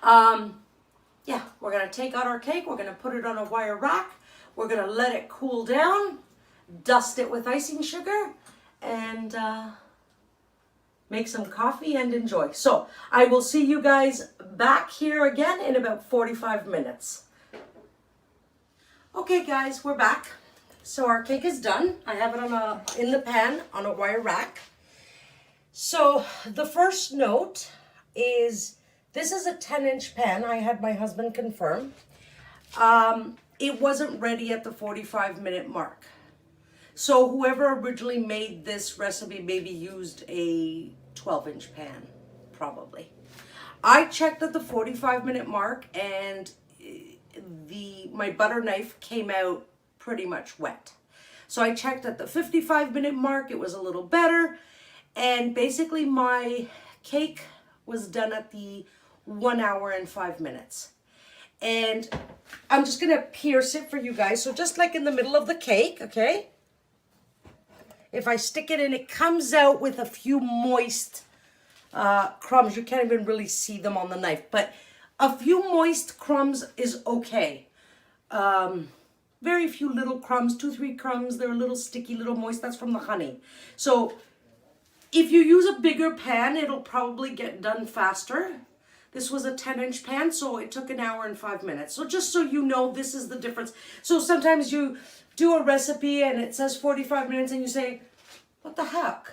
Speaker 2: Yeah, we're going to take out our cake. We're going to put it on a wire rack. We're going to let it cool down, dust it with icing sugar, and make some coffee and enjoy. So I will see you guys back here again in about 45 minutes. Okay guys, we're back. So our cake is done. I have it in the pan on a wire rack. So the first note is, this is a 10-inch pan. I had my husband confirm. It wasn't ready at the 45-minute mark. So whoever originally made this recipe maybe used a 12-inch pan, probably. I checked at the 45-minute mark, and my butter knife came out pretty much wet. So I checked at the 55-minute mark. It was a little better. And basically my cake was done at the 1 hour and 5 minutes. And I'm just going to pierce it for you guys. So just like in the middle of the cake, okay? If I stick it in, it comes out with a few moist crumbs. You can't even really see them on the knife. But a few moist crumbs is okay. Very few little crumbs, 2-3 crumbs. They're a little sticky, little moist. That's from the honey. So if you use a bigger pan, it'll probably get done faster. This was a 10-inch pan, so it took 1 hour and 5 minutes. So just so you know, this is the difference. So sometimes you do a recipe and it says 45 minutes and you say, what the heck?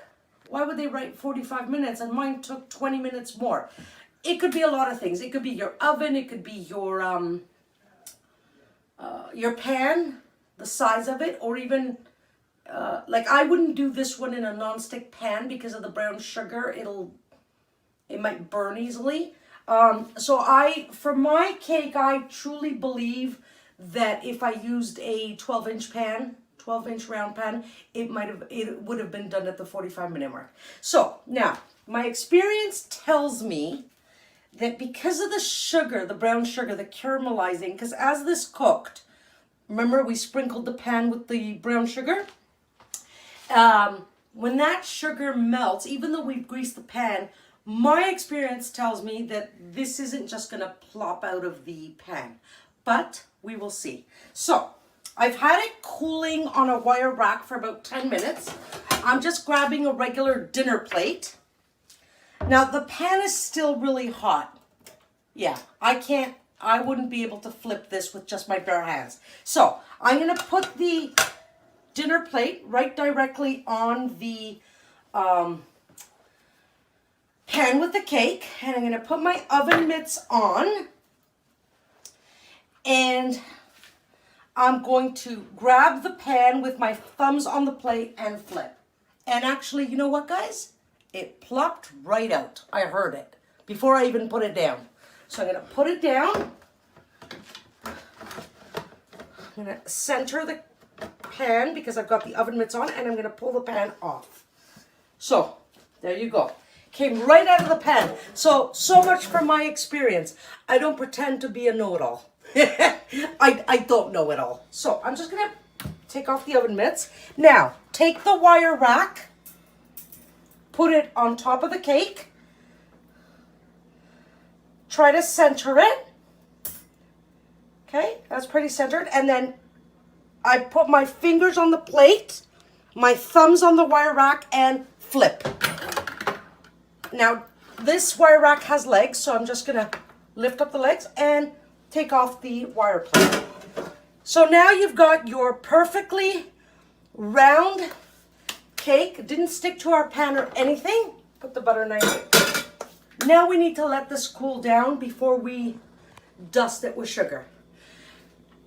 Speaker 2: Why would they write 45 minutes and mine took 20 minutes more? It could be a lot of things. It could be your oven. It could be your pan, the size of it, or even like I wouldn't do this one in a non-stick pan because of the brown sugar. It might burn easily. So for my cake, I truly believe that if I used a 12-inch pan, 12-inch round pan, it would have been done at the 45-minute mark. So now my experience tells me that because of the sugar, the brown sugar, the caramelizing, because as this cooked, remember we sprinkled the pan with the brown sugar? When that sugar melts, even though we've greased the pan, my experience tells me that this isn't just going to plop out of the pan, but we will see. So I've had it cooling on a wire rack for about 10 minutes. I'm just grabbing a regular dinner plate. Now the pan is still really hot. Yeah, I wouldn't be able to flip this with just my bare hands. So I'm going to put the dinner plate right directly on the pan with the cake, and I'm going to put my oven mitts on, and I'm going to grab the pan with my thumbs on the plate and flip. And actually, you know what, guys? It plopped right out. I heard it before I even put it down. So I'm going to put it down. I'm going to center the pan because I've got the oven mitts on, and I'm going to pull the pan off. So there you go. Came right out of the pan. So much for my experience. I don't pretend to be a know-it-all. I don't know it all. So I'm just going to take off the oven mitts. Now, take the wire rack, put it on top of the cake, try to center it. Okay, that's pretty centered. And then I put my fingers on the plate, my thumbs on the wire rack, and flip. Now, this wire rack has legs, so I'm just going to lift up the legs and take off the wire plate. So now you've got your perfectly round cake. It didn't stick to our pan or anything. Put the butter knife. Now we need to let this cool down before we dust it with sugar.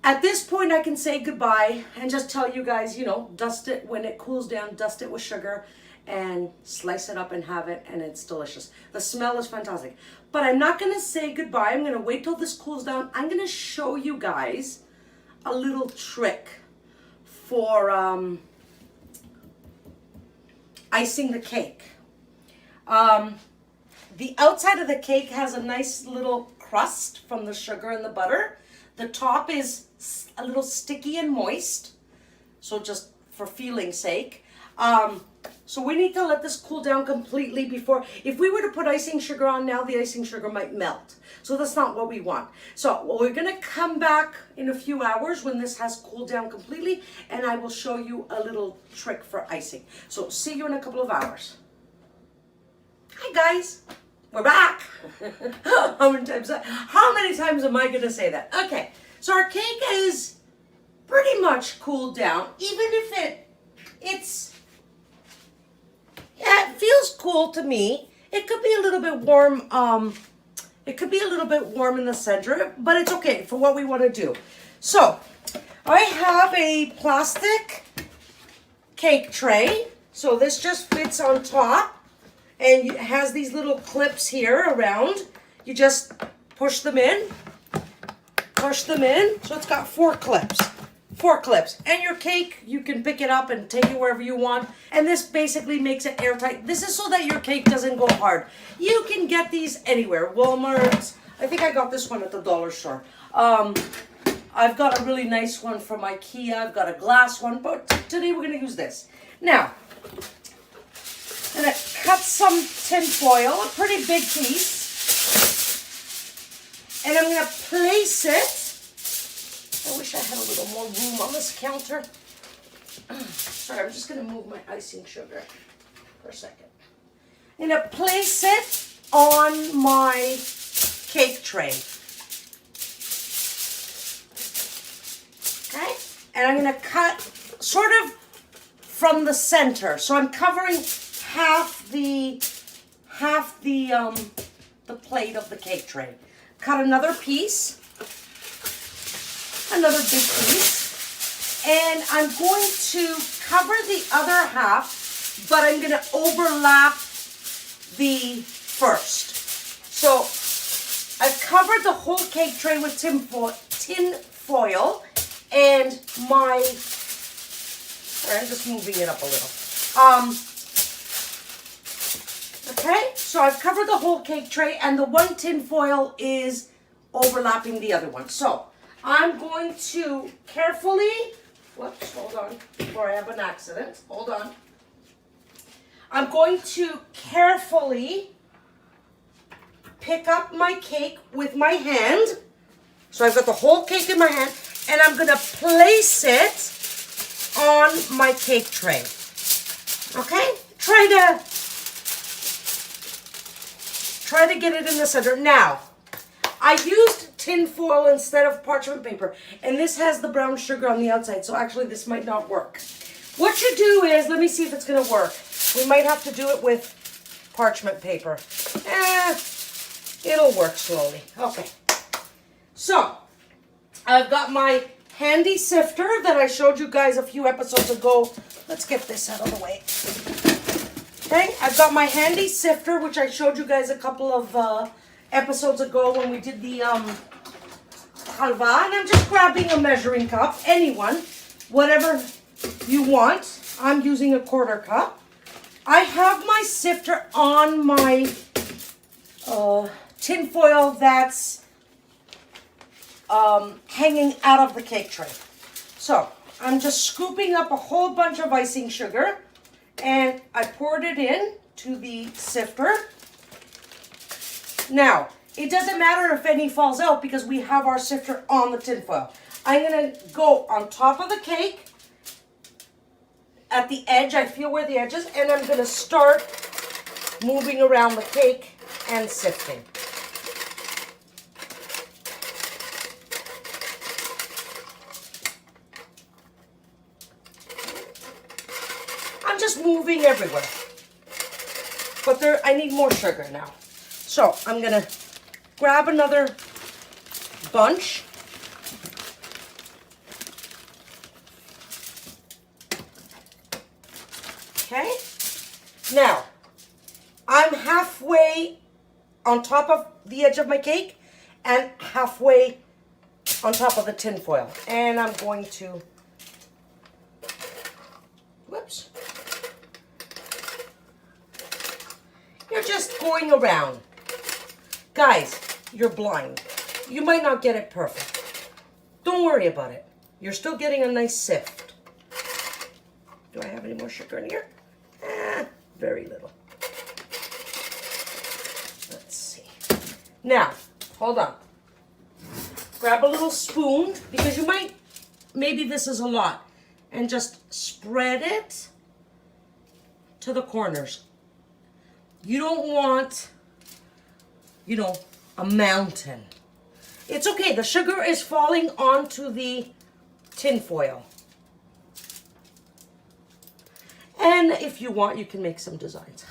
Speaker 2: At this point, I can say goodbye and just tell you guys, dust it when it cools down, dust it with sugar, and slice it up and have it, and it's delicious. The smell is fantastic. But I'm not going to say goodbye. I'm going to wait till this cools down. I'm going to show you guys a little trick for icing the cake. The outside of the cake has a nice little crust from the sugar and the butter. The top is a little sticky and moist, so just for feeling's sake. So we need to let this cool down completely before, if we were to put icing sugar on now, the icing sugar might melt. So that's not what we want. So we're gonna come back in a few hours when this has cooled down completely, and I will show you a little trick for icing. So see you in a couple of hours. Hi guys, we're back. How many times am I gonna say that? Okay, so our cake is pretty much cooled down, even if yeah, it feels cool to me. It could be a little bit warm. It could be a little bit warm in the center, but it's okay for what we want to do. So I have a plastic cake tray. So this just fits on top, and it has these little clips here around. You just push them in. So it's got 4 clips. 4 clips. And your cake, you can pick it up and take it wherever you want. And this basically makes it airtight. This is so that your cake doesn't go hard. You can get these anywhere. Walmart. I think I got this one at the dollar store. I've got a really nice one from IKEA. I've got a glass one, but today we're going to use this. Now, I'm going to cut some tin foil, a pretty big piece. And I'm going to place it. I wish I had a little more room on this counter. Sorry, I'm just going to move my icing sugar for a second. I'm going to place it on my cake tray. Okay? And I'm going to cut sort of from the center. So I'm covering half the plate of the cake tray. Cut another piece. Another big piece, and I'm going to cover the other half, but I'm going to overlap the first. So I've covered the whole cake tray with tin foil, and sorry, I'm just moving it up a little. Okay, so I've covered the whole cake tray, and the one tin foil is overlapping the other one. So I'm going to carefully, whoops, hold on, before I have an accident, hold on. I'm going to carefully pick up my cake with my hand. So I've got the whole cake in my hand, and I'm going to place it on my cake tray. Okay? Try to get it in the center. Now, I used tin foil instead of parchment paper, and this has the brown sugar on the outside, so actually this might not work. What you do is, let me see if it's going to work. We might have to do it with parchment paper. It'll work slowly. Okay. So, I've got my handy sifter that I showed you guys a few episodes ago. Let's get this out of the way. Okay, I've got my handy sifter, which I showed you guys a couple of episodes ago when we did the halva, and I'm just grabbing a measuring cup, anyone, whatever you want. I'm using a 1/4 cup. I have my sifter on my tin foil that's hanging out of the cake tray. So I'm just scooping up a whole bunch of icing sugar, and I poured it in to the sifter. Now, it doesn't matter if any falls out because we have our sifter on the tin foil. I'm going to go on top of the cake, at the edge, I feel where the edge is, and I'm going to start moving around the cake and sifting. I'm just moving everywhere. But I need more sugar now. So I'm going to grab another bunch. Okay. Now, I'm halfway on top of the edge of my cake and halfway on top of the tin foil. And I'm going to, whoops. You're just going around. Guys, you're blind. You might not get it perfect. Don't worry about it. You're still getting a nice sift. Do I have any more sugar in here? Very little. Let's see. Now, hold on. Grab a little spoon, because you might, maybe this is a lot, and just spread it to the corners. You don't want, you know, a mountain. It's okay, the sugar is falling onto the tin foil. And if you want, you can make some designs.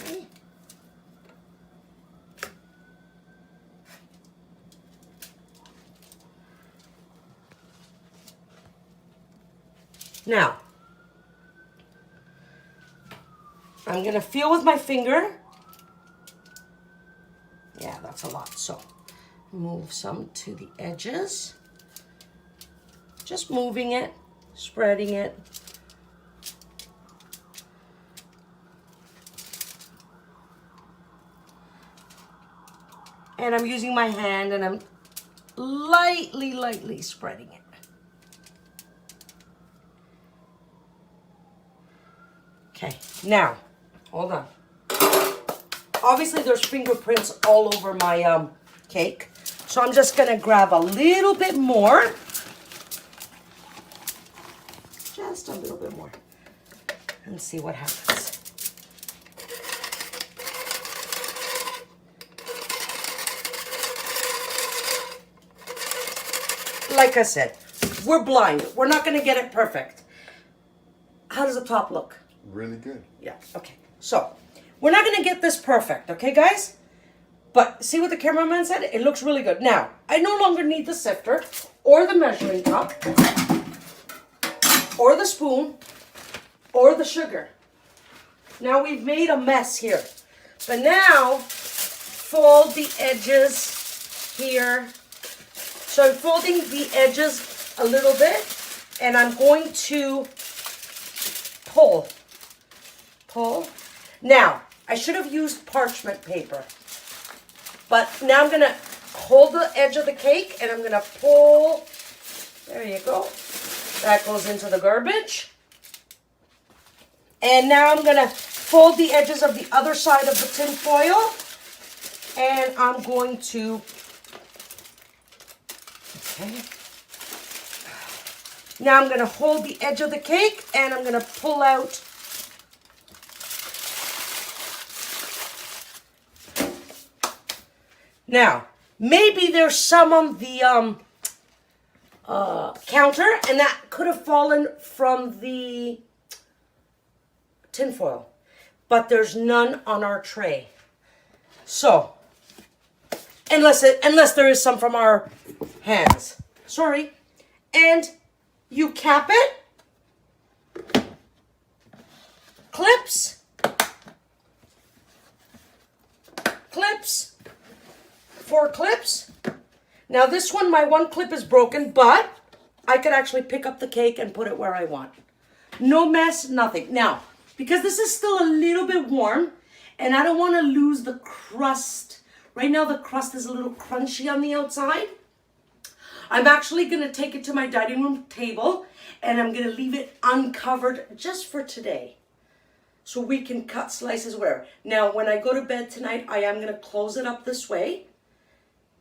Speaker 2: Okay. Now, I'm going to feel with my finger. Yeah, that's a lot. So, move some to the edges. Just moving it, spreading it. And I'm using my hand and I'm lightly spreading it. Okay, now, hold on. Obviously there's fingerprints all over my cake. So I'm just gonna grab a little bit more. Just a little bit more. And see what happens. Like I said, we're blind. We're not gonna get it perfect. How does the top look?
Speaker 3: Really good.
Speaker 2: Yeah, okay. So, we're not gonna get this perfect, okay guys? But see what the cameraman said? It looks really good. Now, I no longer need the sifter or the measuring cup or the spoon or the sugar. Now we've made a mess here. But now, fold the edges here. So I'm folding the edges a little bit and I'm going to pull. Now, I should have used parchment paper. But now I'm going to hold the edge of the cake and I'm going to pull. There you go. That goes into the garbage. And now I'm going to fold the edges of the other side of the tin foil. And I'm going to... Okay. Now I'm going to hold the edge of the cake and I'm going to pull out. Now, maybe there's some on the counter and that could have fallen from the tin foil, but there's none on our tray. So, unless there is some from our hands. Sorry. And you cap it. Clips. 4 clips. Now this one, my one clip is broken, but I could actually pick up the cake and put it where I want. No mess, nothing. Now, because this is still a little bit warm, and I don't want to lose the crust. Right now the crust is a little crunchy on the outside. I'm actually going to take it to my dining room table, and I'm going to leave it uncovered just for today. So we can cut slices wherever. Now, when I go to bed tonight, I am going to close it up this way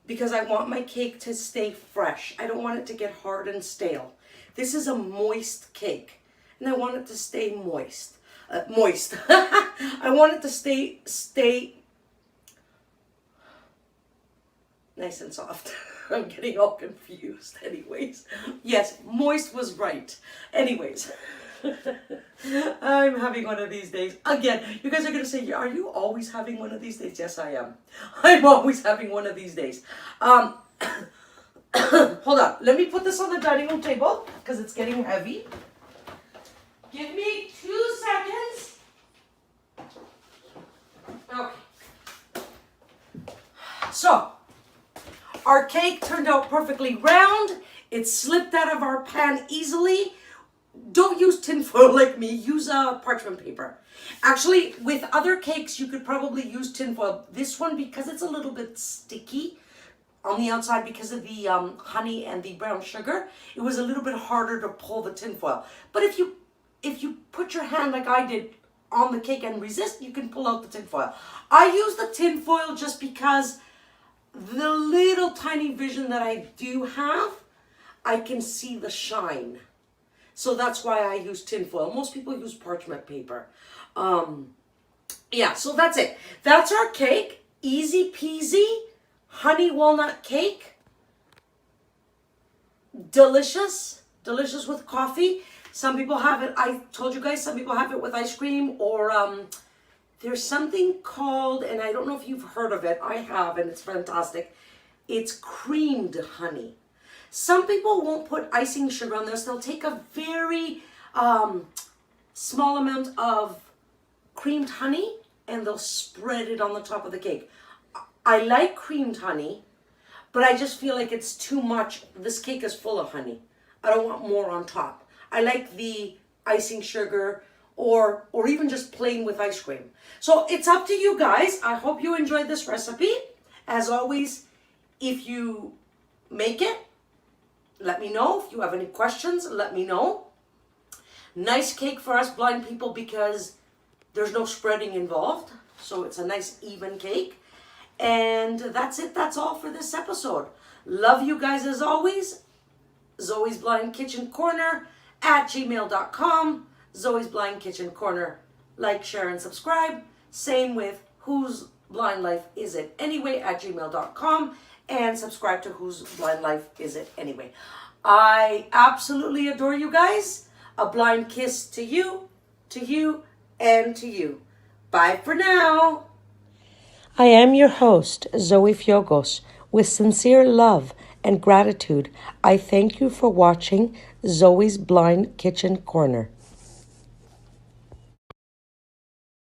Speaker 2: because I want my cake to stay fresh. I don't want it to get hard and stale. This is a moist cake, and I want it to stay moist. I want it to stay nice and soft. I'm getting all confused. Anyways, yes, moist was right. Anyways. I'm having one of these days. Again, you guys are going to say, are you always having one of these days? Yes, I am. I'm always having one of these days. Hold on. Let me put this on the dining room table because it's getting heavy. Give me 2 seconds. Okay. So, our cake turned out perfectly round. It slipped out of our pan easily. don't use tinfoil like me. Use parchment paper. Actually, with other cakes, you could probably use tinfoil. This one, because it's a little bit sticky on the outside because of the honey and the brown sugar, it was a little bit harder to pull the tinfoil. But if you put your hand like I did on the cake and resist, you can pull out the tinfoil. I use the tinfoil just because the little tiny vision that I do have, I can see the shine. So that's why I use tinfoil. Most people use parchment paper. Yeah, so that's it. That's our cake. Easy peasy. Honey walnut cake. Delicious. Delicious with coffee. Some people have it, I told you guys, some people have it with ice cream, or there's something called, and I don't know if you've heard of it. I have, and it's fantastic. It's creamed honey. Some people won't put icing sugar on this. They'll take a very small amount of creamed honey and they'll spread it on the top of the cake. I like creamed honey, but I just feel like it's too much. This cake is full of honey. I don't want more on top. I like the icing sugar or even just plain with ice cream. So it's up to you guys. I hope you enjoyed this recipe. As always, if you make it, let me know. If you have any questions, let me know. Nice cake for us blind people because there's no spreading involved. So it's a nice even cake. And that's it. That's all for this episode. Love you guys as always. Zoe's Blind Kitchen Corner @gmail.com. Zoe's Blind Kitchen Corner. Like, share, and subscribe. Same with Whose Blind Life Is It Anyway @gmail.com. And subscribe to Whose Blind Life Is It Anyway. I absolutely adore you guys. A blind kiss to you, and to you. Bye for now. I am your host, Zoe Fiogos. With sincere love and gratitude, I thank you for watching Zoe's Blind Kitchen Corner.